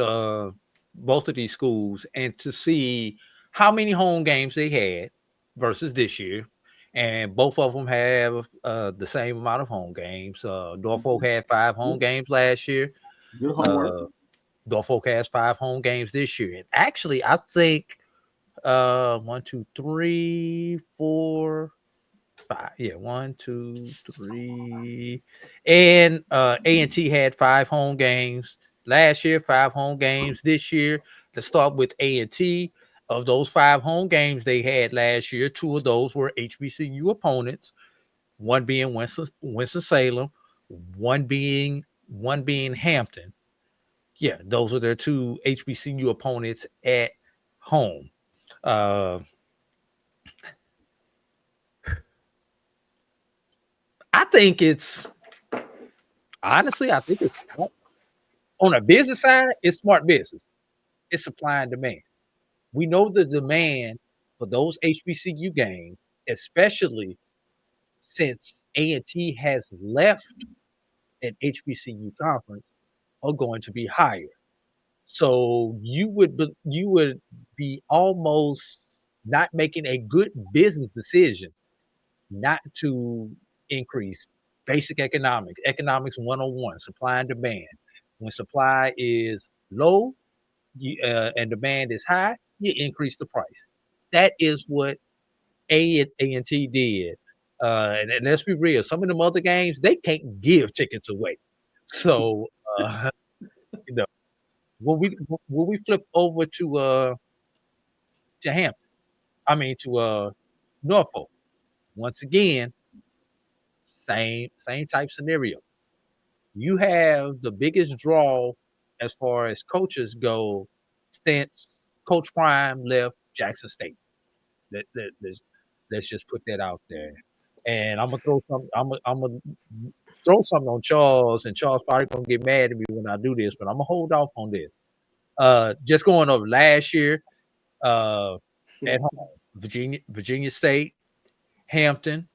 schools, and to see how many home games they had versus this year. And both of them have the same amount of home games. Norfolk had 5 home games last year. Good homework. Norfolk has 5 home games this year. And actually, I think 1, 2, 3, 4, 5. Yeah, 1, 2, 3. And A&T had 5 home games last year, 5 home games this year. Let's start with A&T. Of those 5 home games they had last year, 2 of those were HBCU opponents, one being Winston-Salem, one being Hampton. Yeah, those are their 2 HBCU opponents at home. I think it's honestly, I think it's on a business side, it's smart business. It's supply and demand. We know the demand for those HBCU games, especially since A&T has left an HBCU conference, are going to be higher. So you would be almost not making a good business decision not to increase basic economics 101, supply and demand. When supply is low and demand is high, you increase the price. That is what A&T did. And let's be real, some of them other games, they can't give tickets away. So, you know, when we flip over to Hampton, to Norfolk, once again, same type scenario. You have the biggest draw as far as coaches go since Coach Prime left Jackson State. Let's just put that out there. And I'm gonna throw something on Charles, and Charles probably gonna get mad at me when I do this, but I'm gonna hold off on this. Just going over last year, at home, Virginia State, Hampton,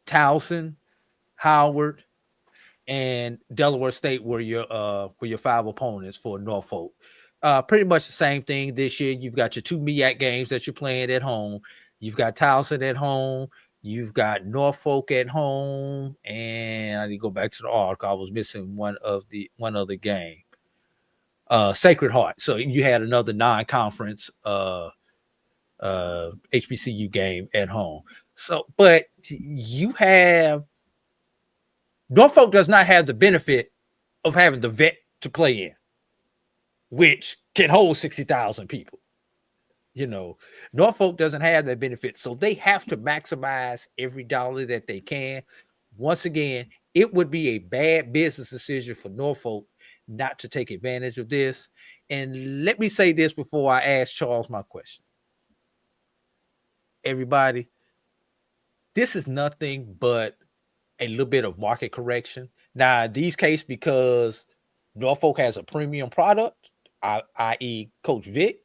Towson, Howard, and Delaware State were your 5 opponents for Norfolk. Pretty much the same thing this year. You've got your 2 MEAC games that you're playing at home. You've got Towson at home. You've got Norfolk at home, and I need to go back to the arc. I was missing one other game. Sacred Heart. So you had another non-conference HBCU game at home. So, but you have Norfolk does not have the benefit of having the vet to play in, which can hold 60,000 people. Norfolk doesn't have that benefit, so they have to maximize every dollar that they can. Once again, it would be a bad business decision for Norfolk not to take advantage of this. And let me say this before I ask Charles my question. Everybody, this is nothing but a little bit of market correction. Now, in these cases, because Norfolk has a premium product, i.e. Coach Vic,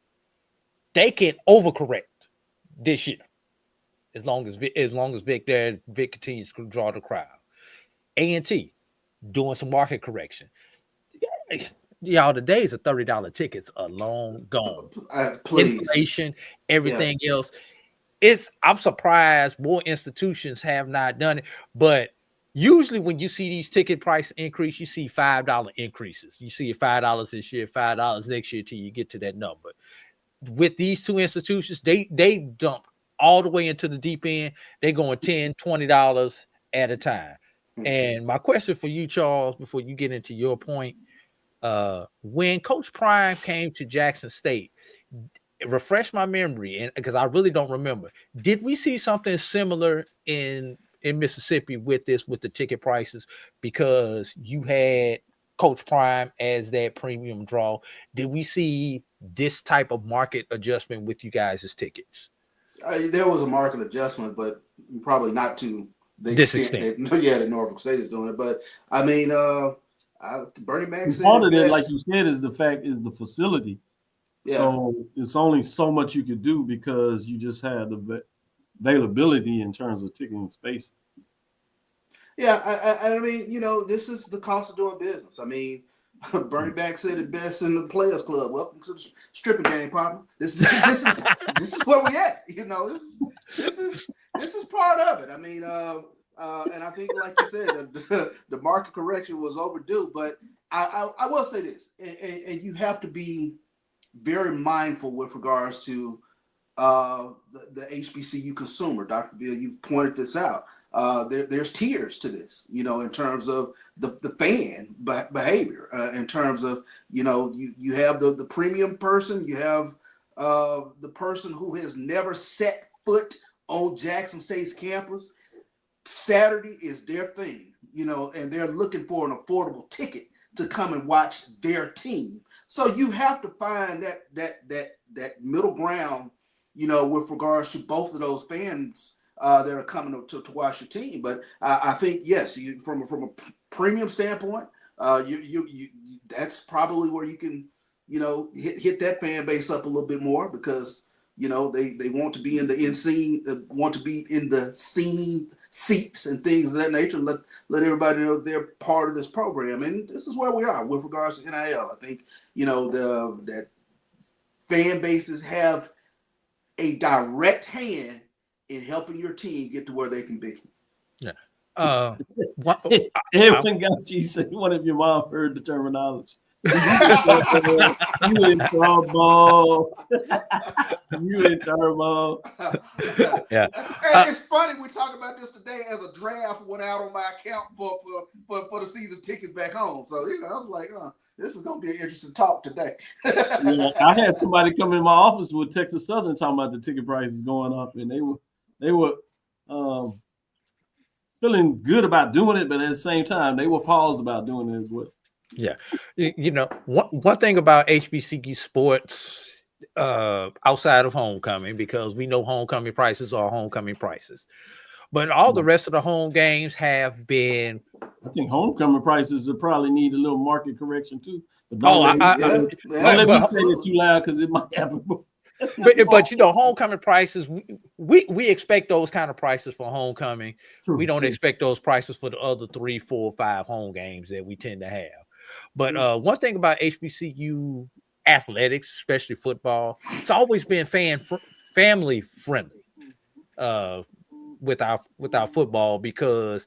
they can overcorrect this year. As long as Vic continues to draw the crowd. A&T doing some market correction. Y'all, the days of $30 tickets are long gone. Inflation, everything else. I'm surprised more institutions have not done it, but usually when you see these ticket price increase, you see $5 increases. You see $5 this year, $5 next year till you get to that number. With these 2 institutions, they dump all the way into the deep end. They're going $10, $20 at a time. And my question for you, Charles, before you get into your point, when Coach Prime came to Jackson State, refresh my memory, and because I really don't remember, did we see something similar in Mississippi with the ticket prices? Because you had Coach Prime as that premium draw. Did we see this type of market adjustment with you guys' tickets? There was a market adjustment, but probably not to the extent that Norfolk State is doing it. But I mean, Bernie Mac said part of it, like you said, is the facility. Yeah. So it's only so much you could do because you just had the availability in terms of ticketing spaces. Yeah, I mean, this is the cost of doing business. I mean, Bernie Mac said it best in the Players Club. Welcome to the stripping game, partner. This is where we at. This is part of it. I mean, and I think, like you said, the market correction was overdue. But I will say this, and you have to be very mindful with regards to the HBCU consumer. Dr. Ville, you've pointed this out. There's tiers to this, in terms of the fan behavior, in terms of, you have the premium person, you have the person who has never set foot on Jackson State's campus. Saturday is their thing, and they're looking for an affordable ticket to come and watch their team. So you have to find that middle ground, with regards to both of those fans that are coming to watch your team. But I think, yes, from a premium standpoint, you that's probably where you can, hit that fan base up a little bit more, because they want to be in the scene, want to be in the scene seats and things of that nature, and let everybody know they're part of this program. And this is where we are with regards to NIL. I think that fan bases have a direct hand in helping your team get to where they can be. Yeah. Everyone got you say, what if your mom heard the terminology? You in trouble. You in trouble. Yeah. And it's funny we talk about this today as a draft went out on my account for the season tickets back home. So I was like, this is gonna be an interesting talk today. Yeah, I had somebody come in my office with Texas Southern talking about the ticket prices going up, and they were feeling good about doing it, but at the same time, they were paused about doing it as well. Yeah. One thing about HBCU sports outside of homecoming, because we know homecoming prices are homecoming prices, but all the rest of the home games have been. I think homecoming prices will probably need a little market correction too. But don't let me say it too loud, because it might happen. But homecoming prices, we expect those kind of prices for homecoming. True, we don't expect those prices for the other 3, 4, 5 home games that we tend to have. But one thing about HBCU athletics, especially football, it's always been family friendly with our football, because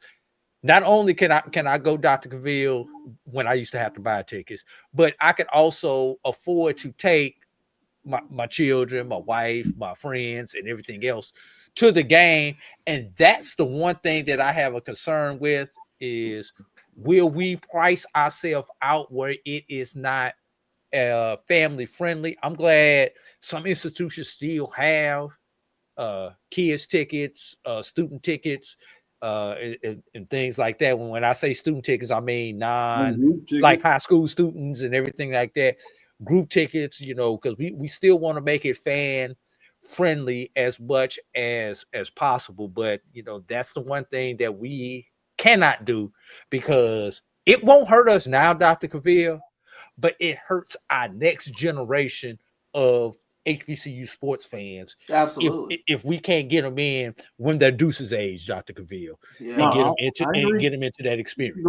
not only can I go Dr. Cavil when I used to have to buy tickets, but I could also afford to take my children, my wife, my friends, and everything else to the game. And that's the one thing that I have a concern with is, will we price ourselves out where it is not family friendly? I'm glad some institutions still have kids tickets, student tickets, and things like that. When I say student tickets, I mean like high school students and everything like that. Group tickets, because we still want to make it fan friendly as much as possible. But that's the one thing that we cannot do, because it won't hurt us now, Dr. Cavil, but it hurts our next generation of HBCU sports fans. Absolutely. If we can't get them in when they're Deuce's age, Dr. Cavil, and get them into that experience.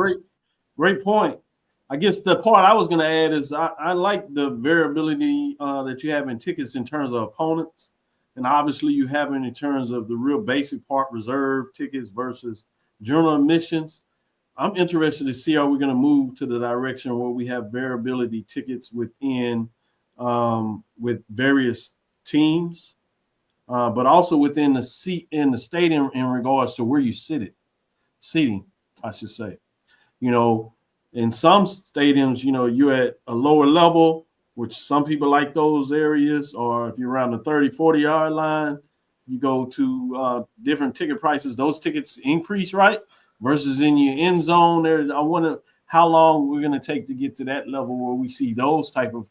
Great point. I guess the part I was going to add is I like the variability that you have in tickets in terms of opponents. And obviously you have it in terms of the real basic part, reserve tickets versus general admissions. I'm interested to see, are we going to move to the direction where we have variability tickets within with various teams, but also within the seat in the stadium in regards to where you seating, I should say. In some stadiums, you're at a lower level, which some people like those areas, or if you're around the 30, 40-yard line, you go to different ticket prices. Those tickets increase, right? Versus in your end zone there. I wonder how long we're going to take to get to that level where we see those type of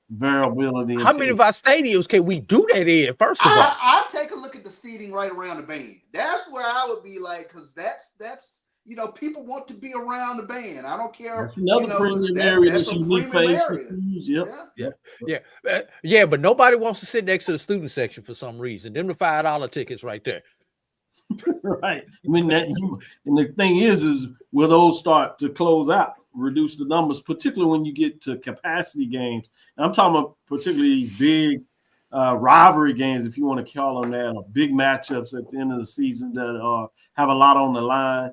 variability. How many of our stadiums can we do that in, first of all? I'll take a look at the seating right around the band. That's where I would be like, because that's people want to be around the band. I don't care. That's another premium area that you need for HBCUs. Yeah, but nobody wants to sit next to the student section for some reason. Them the $5 tickets right there. Right. I mean, and the thing is will those start to close out, reduce the numbers, particularly when you get to capacity games? And I'm talking about particularly big rivalry games, if you want to call them that, or big matchups at the end of the season that have a lot on the line.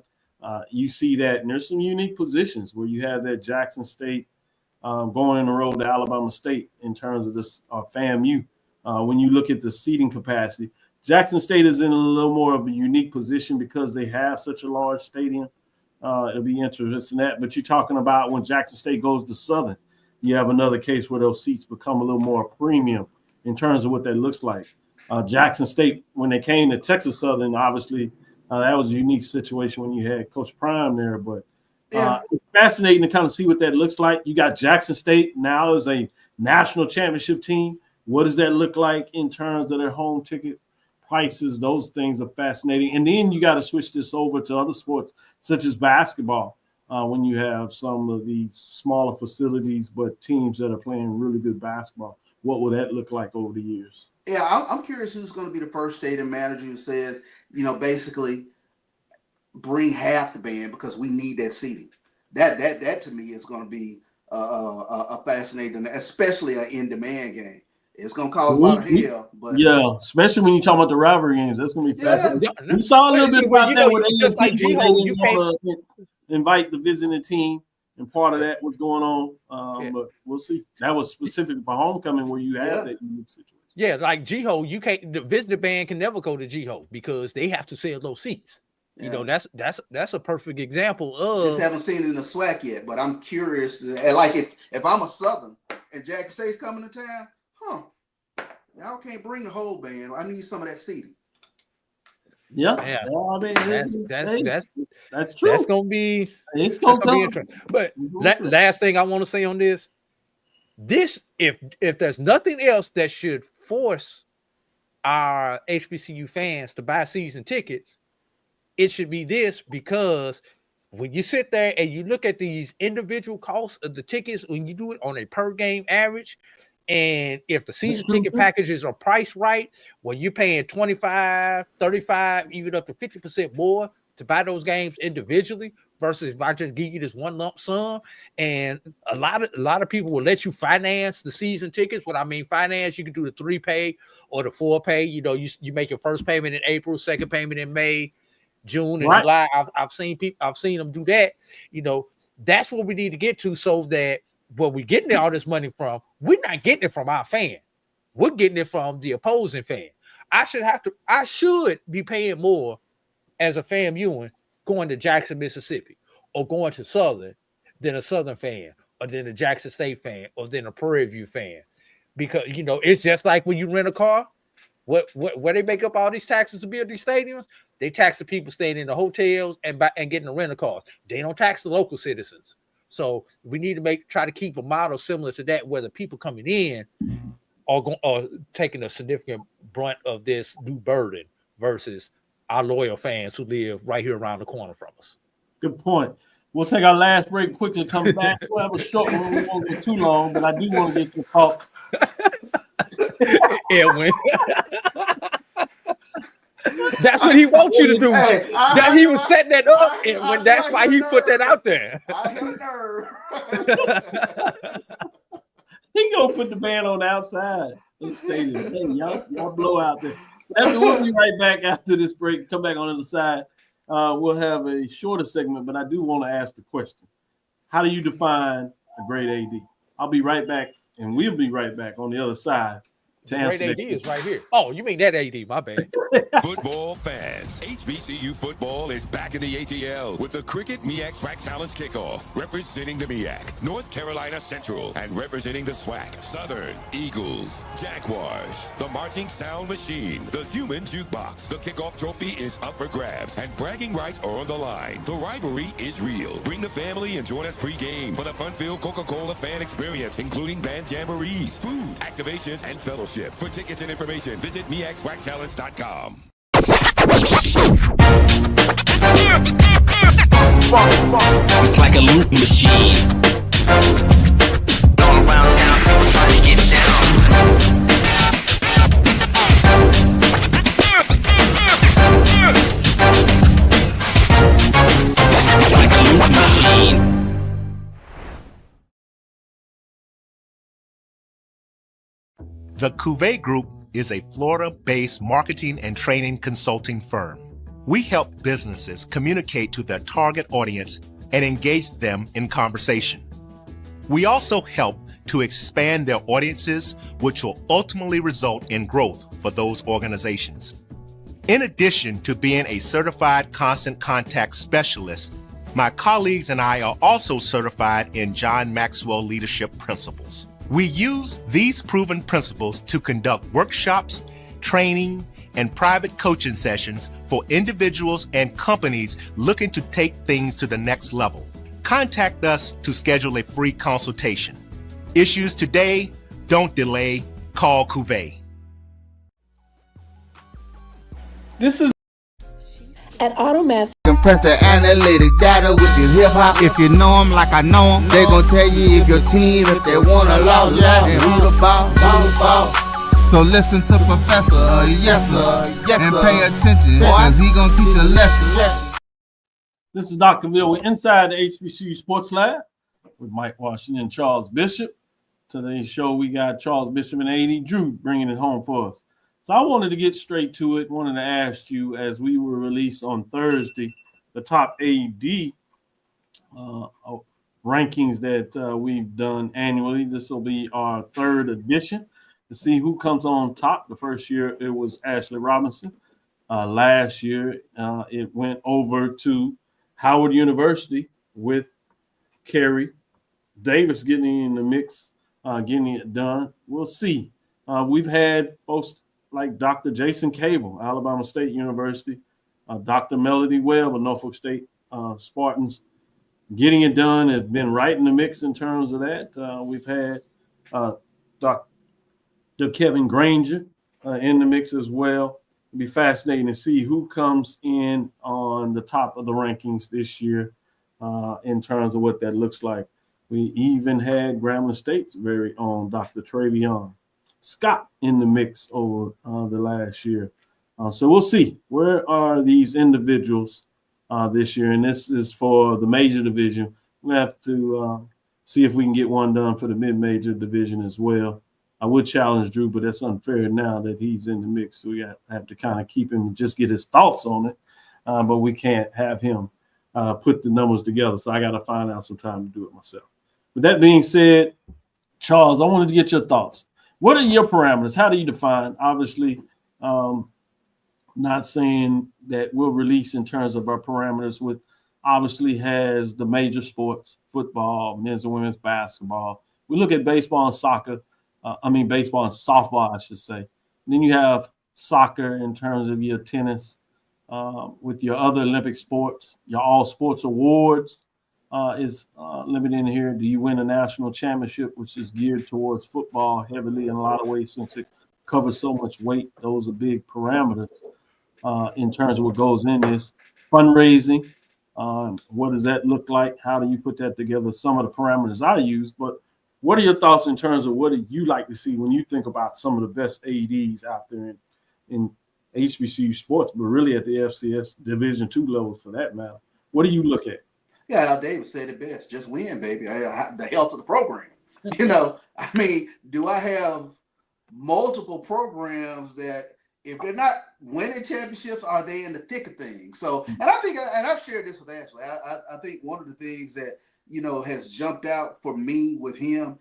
You see that, and there's some unique positions where you have that Jackson State going in the road to Alabama State in terms of this FAMU. When you look at the seating capacity, Jackson State is in a little more of a unique position because they have such a large stadium. It'll be interesting that. But you're talking about when Jackson State goes to Southern, you have another case where those seats become a little more premium in terms of what that looks like. Jackson State, when they came to Texas Southern, obviously that was a unique situation when you had Coach Prime there. But it's fascinating to kind of see what that looks like. You got Jackson State now as a national championship team. What does that look like in terms of their home ticket prices? Those things are fascinating. And then you got to switch this over to other sports, such as basketball, when you have some of these smaller facilities, but teams that are playing really good basketball. What will that look like over the years? Yeah, I'm curious who's going to be the first stadium manager who says, basically bring half the band because we need that seating. That to me is going to be a fascinating, especially an in-demand game. It's going to cause a lot of hell. But yeah, especially when you talk about the rivalry games. That's going to be fascinating. We saw a little bit about that with just like G-Ho, you can't invite the visiting team, and part of that was going on. But we'll see. That was specific for homecoming where you had that unique situation. Yeah, like G-Ho, you can't. The visitor band can never go to G-Ho because they have to sell those seats. Yeah. That's a perfect example of. Just haven't seen it in the SWAC yet, but I'm curious. Like if I'm a Southern and Jackson State's coming to town, y'all can't bring the whole band. I need some of that seating. Yeah. That's true. That's gonna be interesting. But last thing I want to say on this, if there's nothing else that should force our HBCU fans to buy season tickets, it should be this, because when you sit there and you look at these individual costs of the tickets, when you do it on a per game average, and if the season ticket packages are priced right, when you're paying 25, 35, even up to 50% more to buy those games individually versus if I just give you this one lump sum. And a lot of people will let you finance the season tickets. What I mean finance, you can do the 3-pay or the 4-pay. You make your first payment in April, second payment in May, June, and July. I've seen them do that. That's what we need to get to, so that where we're getting all this money from, we're not getting it from our fan. We're getting it from the opposing fan. I should be paying more as a FAMUan going to Jackson, Mississippi, or going to Southern than a Southern fan, or than a Jackson State fan, or than a Prairie View fan. Because it's just like when you rent a car, where they make up all these taxes to build these stadiums, they tax the people staying in the hotels and getting the rental cars. They don't tax the local citizens. So we need to try to keep a model similar to that, where the people coming in are taking a significant brunt of this new burden versus our loyal fans who live right here around the corner from us. Good point. We'll take our last break quickly. Come back. We'll have a short one. We won't go too long, but I do want to get your thoughts. Edwin. That's what he wants you to do. He was setting that up, and that's why he put that out there. I had a nerve. He gonna put the band on the outside of the stadium. Hey, y'all blow out there. We'll be right back after this break. Come back on the other side. We'll have a shorter segment, but I do want to ask the question: how do you define a great AD? I'll be right back, and we'll be right back on the other side. Great AD is right here. Oh, you mean that AD? My bad. Football fans, HBCU football is back in the ATL with the Cricket MEAC SWAC Challenge Kickoff. Representing the MEAC, North Carolina Central, and representing the SWAC, Southern Eagles, Jaguars, the Marching Sound Machine, the Human Jukebox. The kickoff trophy is up for grabs, and bragging rights are on the line. The rivalry is real. Bring the family and join us pre-game for the fun-filled Coca-Cola fan experience, including band jamborees, food, activations, and fellowship. For tickets and information, visit MEACSWACchallenge.com. It's like a loot machine. Going around town, people trying to get down. The Cavil Group is a Florida-based marketing and training consulting firm. We help businesses communicate to their target audience and engage them in conversation. We also help to expand their audiences, which will ultimately result in growth for those organizations. In addition to being a certified constant contact specialist, my colleagues and I are also certified in John Maxwell Leadership Principles. We use these proven principles to conduct workshops, training, and private coaching sessions for individuals and companies looking to take things to the next level. Contact us to schedule a free consultation. Issues today, don't delay, call Cavil. This is at Automaster. Compress the analytic data with your hip hop. If you know them like I know them, they gon' tell you if your team, if they wanna lose, and who the ball. So listen to Professor, yes sir, and pay attention, cause he gon' teach a lesson. This is Dr. Cavil. We're inside the HBCU Sports Lab with Mike Washington and Charles Bishop. Today's show, we got Charles Bishop and AD Drew bringing it home for us. So I wanted to get straight to it. Wanted to ask you, as we were released on Thursday, the top AD rankings that we've done annually. This will be our third edition to see who comes on top. The first year, it was Ashley Robinson. Last year, it went over to Howard University with Kerry Davis getting in the mix, getting it done. We'll see. We've had folks like Dr. Jason Cavil, Alabama State University, Dr. Melody Webb of Norfolk State Spartans, getting it done. Has been right in the mix in terms of that. We've had Dr. Kevin Granger in the mix as well. It'll be fascinating to see who comes in on the top of the rankings this year in terms of what that looks like. We even had Grambling State's very own Dr. Travion Scott in the mix over the last year. So we'll see. Where are these individuals this year? And this is for the major division. We have to see if we can get one done for the mid-major division as well. I would challenge Drew, but that's unfair now that he's in the mix. So we have to kind of keep him and just get his thoughts on it. But we can't have him put the numbers together. So I got to find out some time to do it myself. With that being said, Charles, I wanted to get your thoughts. What are your parameters? How do you define? Obviously, not saying that we'll release in terms of our parameters, with obviously has the major sports, football, men's and women's basketball. We look at baseball and soccer. Baseball and softball, I should say. And then you have soccer in terms of your tennis, with your other Olympic sports. Your all sports awards is limited in here. Do you win a national championship, which is geared towards football heavily in a lot of ways since it covers so much weight? Those are big parameters in terms of what goes in this. Fundraising, what does that look like? How do you put that together? Some of the parameters I use, but what are your thoughts in terms of what do you like to see when you think about some of the best ADs out there in HBCU sports, but really at the FCS Division II level for that matter? What do you look at? Yeah, Al Davis said it best. Just win, baby. The health of the program. Do I have multiple programs that if they're not winning championships, are they in the thick of things? So, and I think, and I've shared this with Ashley, I think one of the things that has jumped out for me with him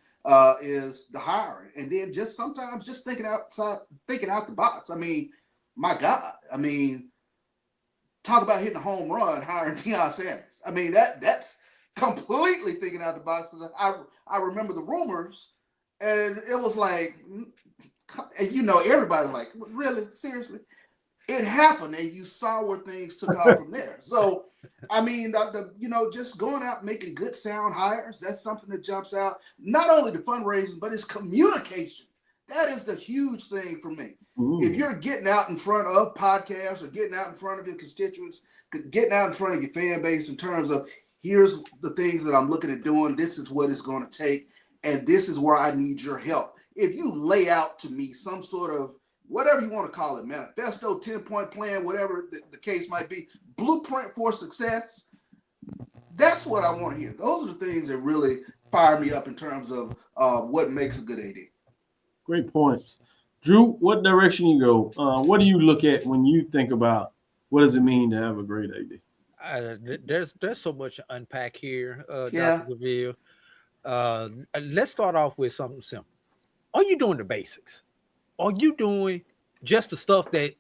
is the hiring, and then just sometimes just thinking out the box. My God, talk about hitting a home run, hiring Deion Sanders. That's completely thinking out the box, because I remember the rumors, and it was like, and everybody like, really, seriously, it happened, and you saw where things took off from there. So. Just going out and making good sound hires, that's something that jumps out. Not only the fundraising, but it's communication. That is the huge thing for me. Ooh. If you're getting out in front of podcasts or getting out in front of your constituents, getting out in front of your fan base in terms of, here's the things that I'm looking at doing, this is what it's going to take, and this is where I need your help. If you lay out to me some sort of, whatever you want to call it, manifesto, 10-point plan, whatever the case might be, blueprint for success, that's what I want to hear. Those are the things that really fire me up in terms of what makes a good AD. Great points. Drew, what direction you go? What do you look at when you think about what does it mean to have a great AD? There's so much to unpack here, Yeah. Dr. Cavil. Let's start off with something simple. Are you doing the basics? Are you doing just the stuff that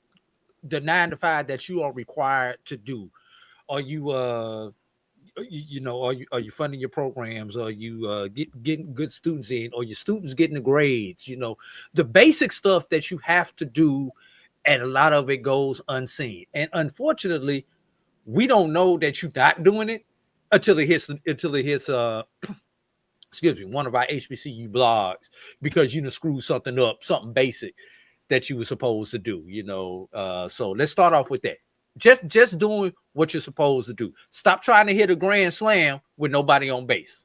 the 9 to 5 that you are required to do? Are you are you funding your programs? Are you getting good students in? Or your students getting the grades? The basic stuff that you have to do, and a lot of it goes unseen. And unfortunately, we don't know that you're not doing it until it hits excuse me, one of our HBCU blogs, because you screwed something up, something basic that you were supposed to do. So let's start off with that. Just doing what you're supposed to do. Stop trying to hit a grand slam with nobody on base.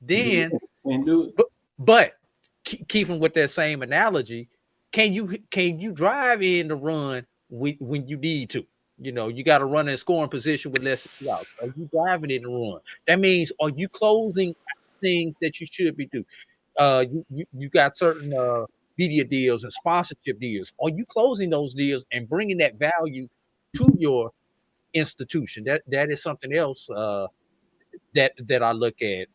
Then, but keeping with that same analogy, can you drive in the run when you need to? You got to run in scoring position with less outs. Are you driving in the run? That means, are you closing things that you should be doing? You got certain media deals and sponsorship deals. Are you closing those deals and bringing that value to your institution? That is something else that I look at.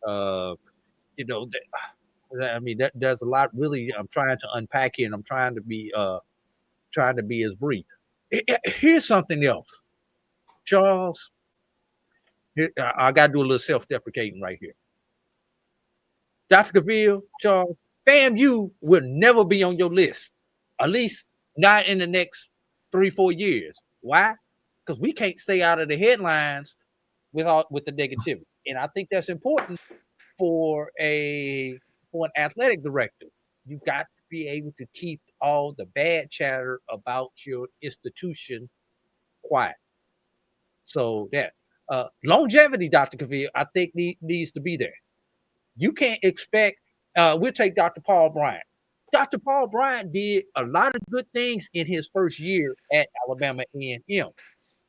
There's a lot really I'm trying to unpack here, and I'm trying to be as brief. Here's something else, Charles. I got to do a little self-deprecating right here. Dr. Cavil, Charles, FAMU will never be on your list, at least not in the next 3-4 years. Why? Because we can't stay out of the headlines with the negativity, and I think that's important for an athletic director. You got to be able to keep all the bad chatter about your institution quiet. So that longevity, Dr. Cavil, I think needs to be there. You can't expect. We'll take Dr. Paul Bryant. Dr. Paul Bryant did a lot of good things in his first year at Alabama A&M,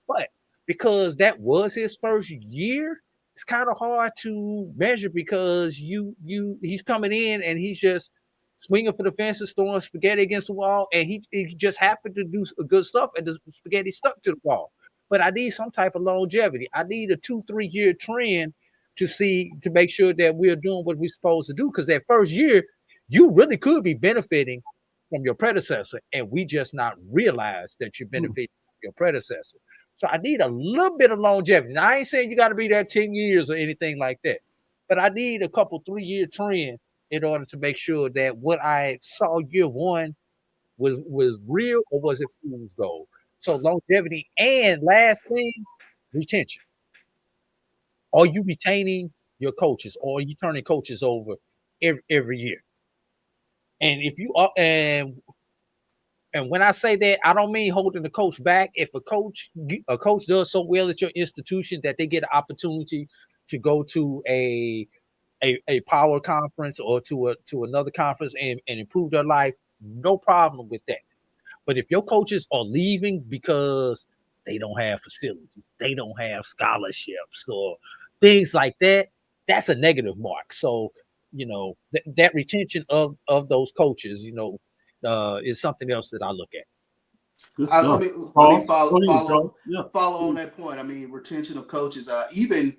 but because that was his first year, it's kind of hard to measure, because he's coming in and he's just swinging for the fences, throwing spaghetti against the wall, and he just happened to do good stuff, and the spaghetti stuck to the wall. But I need some type of longevity. I need a 2-3 year trend to make sure that we're doing what we're supposed to do. Because that first year, you really could be benefiting from your predecessor, and we just not realize that you're benefiting from your predecessor. So I need a little bit of longevity. Now, I ain't saying you got to be there 10 years or anything like that, but I need a couple 3-year trend in order to make sure that what I saw year one was real, or was it fool's gold? So longevity, and last thing, retention. Are you retaining your coaches, or are you turning coaches over every year? And if you are, and when I say that, I don't mean holding the coach back. If a coach does so well at your institution that they get an opportunity to go to a power conference or to another conference and improve their life, no problem with that. But if your coaches are leaving because they don't have facilities, they don't have scholarships or things like that, that's a negative mark. So, that retention of those coaches, is something else that I look at. Let me follow on that point. I mean, retention of coaches, even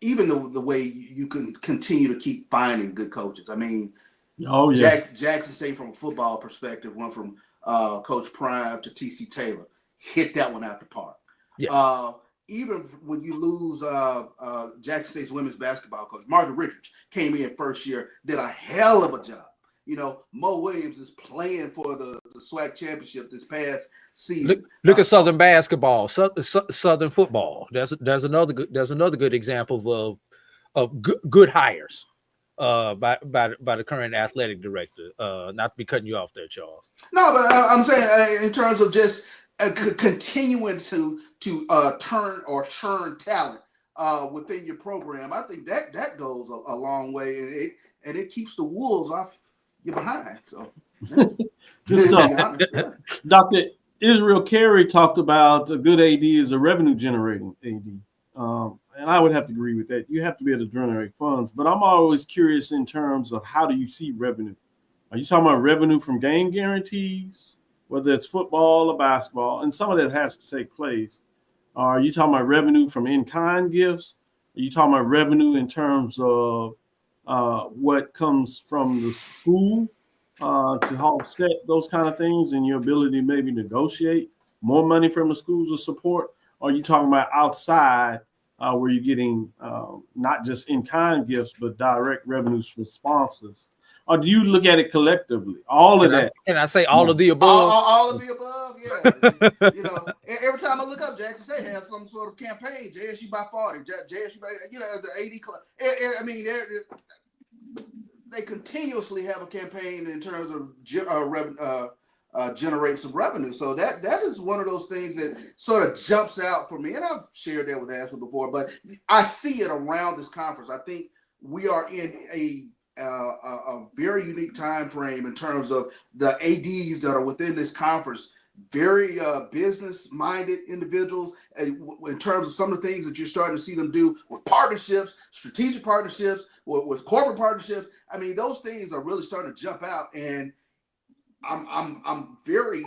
the way you can continue to keep finding good coaches. I mean, Jackson State, from a football perspective, went from Coach Prime to TC Taylor, hit that one out the park. Yes. Even when you lose Jackson State's women's basketball coach, Margaret Richards, came in first year, did a hell of a job. Mo Williams is playing for the SWAC championship this past season. Look at Southern basketball, Southern football. There's another good example of good hires by the current athletic director. Not to be cutting you off there, Charles. No, but I'm saying in terms of just continuing to churn talent within your program, I think that goes a long way, and it keeps the wolves off your behind. So good stuff. Dr. Israel Carey talked about a good AD is a revenue generating AD. and I would have to agree with that. You have to be able to generate funds, but I'm always curious in terms of how do you see revenue? Are you talking about revenue from game guarantees, whether it's football or basketball, and some of that has to take place? Are you talking about revenue from in-kind gifts? Are you talking about revenue in terms of what comes from the school to offset those kind of things and your ability to maybe negotiate more money from the schools or support? Or are you talking about outside where you're getting not just in-kind gifts, but direct revenues from sponsors? Or do you look at it collectively? All of that. Can I say all of the above? All of the above, yeah. You know, every time I look up, Jackson State has some sort of campaign. JSU by 40, JSU by, you know, the 80 club. I mean, they continuously have a campaign in terms of generate some revenue. So that is one of those things that sort of jumps out for me. And I've shared that with Ashley before, but I see it around this conference. I think we are in a very unique time frame in terms of the ADs that are within this conference. Very business-minded individuals, and in terms of some of the things that you're starting to see them do with partnerships, strategic partnerships, with corporate partnerships. I mean, those things are really starting to jump out, and I'm very,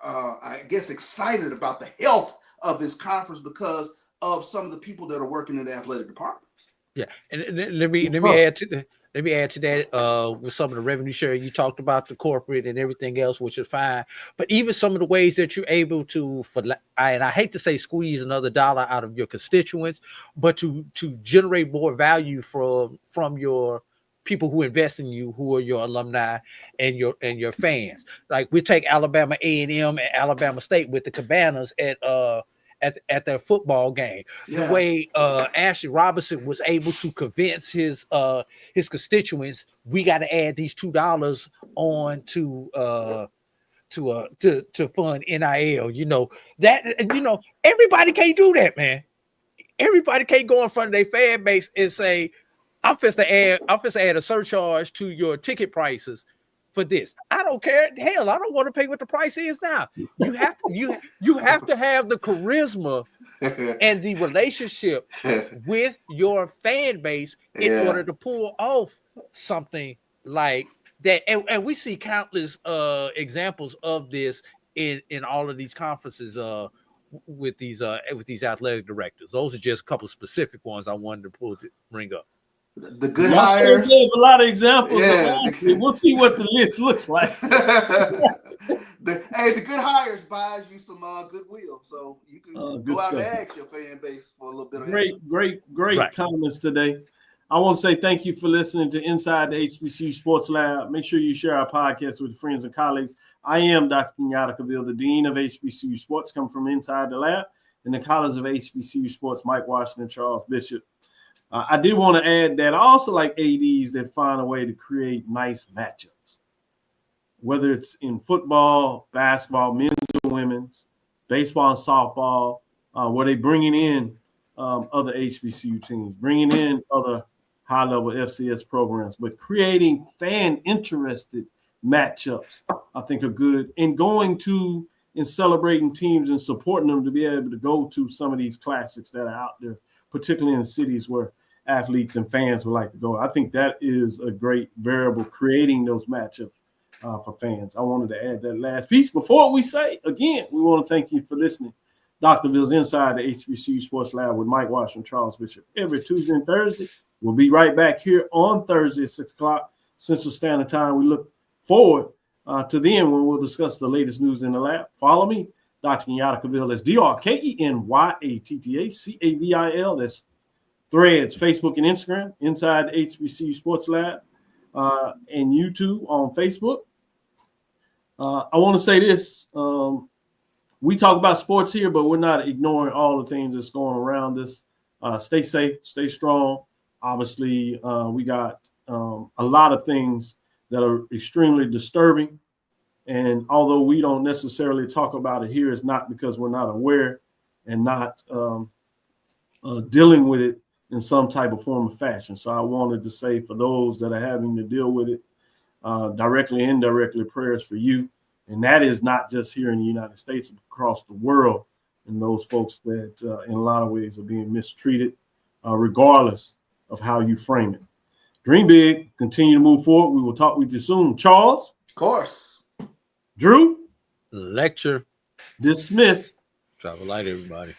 I guess, excited about the health of this conference because of some of the people that are working in the athletic departments. Yeah, and let me add to that. Let me add to that with some of the revenue sharing. You talked about the corporate and everything else, which is fine. But even some of the ways that you're able to, and I hate to say squeeze another dollar out of your constituents, but to generate more value from your people who invest in you, who are your alumni and your fans. Like we take Alabama A&M and Alabama State with the cabanas at their football game. Yeah. The way Ashley Robinson was able to convince his constituents, we got to add these $2 on to fund NIL. You know that, everybody can't do that, man. Everybody can't go in front of their fan base and say, I'm supposed to add a surcharge to your ticket prices for this. I don't care. Hell, I don't want to pay what the price is now. You have to have the charisma and the relationship with your fan base in order to pull off something like that. And we see countless examples of this in all of these conferences with these athletic directors. Those are just a couple of specific ones I wanted to bring up. The good hires. Gave a lot of examples. Yeah, we'll see what the list looks like. the good hires buys you some goodwill, so you can go out and ask your fan base for a little bit of great comments today. I want to say thank you for listening to Inside the HBCU Sports Lab. Make sure you share our podcast with friends and colleagues. I am Dr. Kenyatta Cavil, the Dean of HBCU Sports, come from Inside the Lab, and the College of HBCU Sports, Mike Washington, Charles Bishop. I did want to add that I also like ADs that find a way to create nice matchups, whether it's in football, basketball, men's and women's, baseball and softball, where they bringing in other HBCU teams, bringing in other high-level FCS programs, but creating fan-interested matchups, I think are good. And going to and celebrating teams and supporting them to be able to go to some of these classics that are out there, particularly in cities where athletes and fans would like to go. I think that is a great variable, creating those matchups for fans. I wanted to add that last piece. Before we say, again, we want to thank you for listening. Dr. Bill's Inside the HBCU Sports Lab with Mike Washington, Charles Bishop, every Tuesday and Thursday. We'll be right back here on Thursday at 6 o'clock Central Standard Time. We look forward to then when we'll discuss the latest news in the lab. Follow me, Dr. Kenyatta Cavil. That's DrKenyattaCavil. That's Threads, Facebook, and Instagram, Inside the HBCU Sports Lab, and YouTube on Facebook. I want to say this. We talk about sports here, but we're not ignoring all the things that's going around us. Stay safe, stay strong. Obviously, we got a lot of things that are extremely disturbing. And although we don't necessarily talk about it here, it's not because we're not aware and not dealing with it in some type of form of fashion. So I wanted to say for those that are having to deal with it directly, indirectly, prayers for you. And that is not just here in the United States, across the world. And those folks that in a lot of ways are being mistreated regardless of how you frame it. Dream big, continue to move forward. We will talk with you soon. Charles? Of course. Drew? Lecture. Dismiss. Travel light, everybody.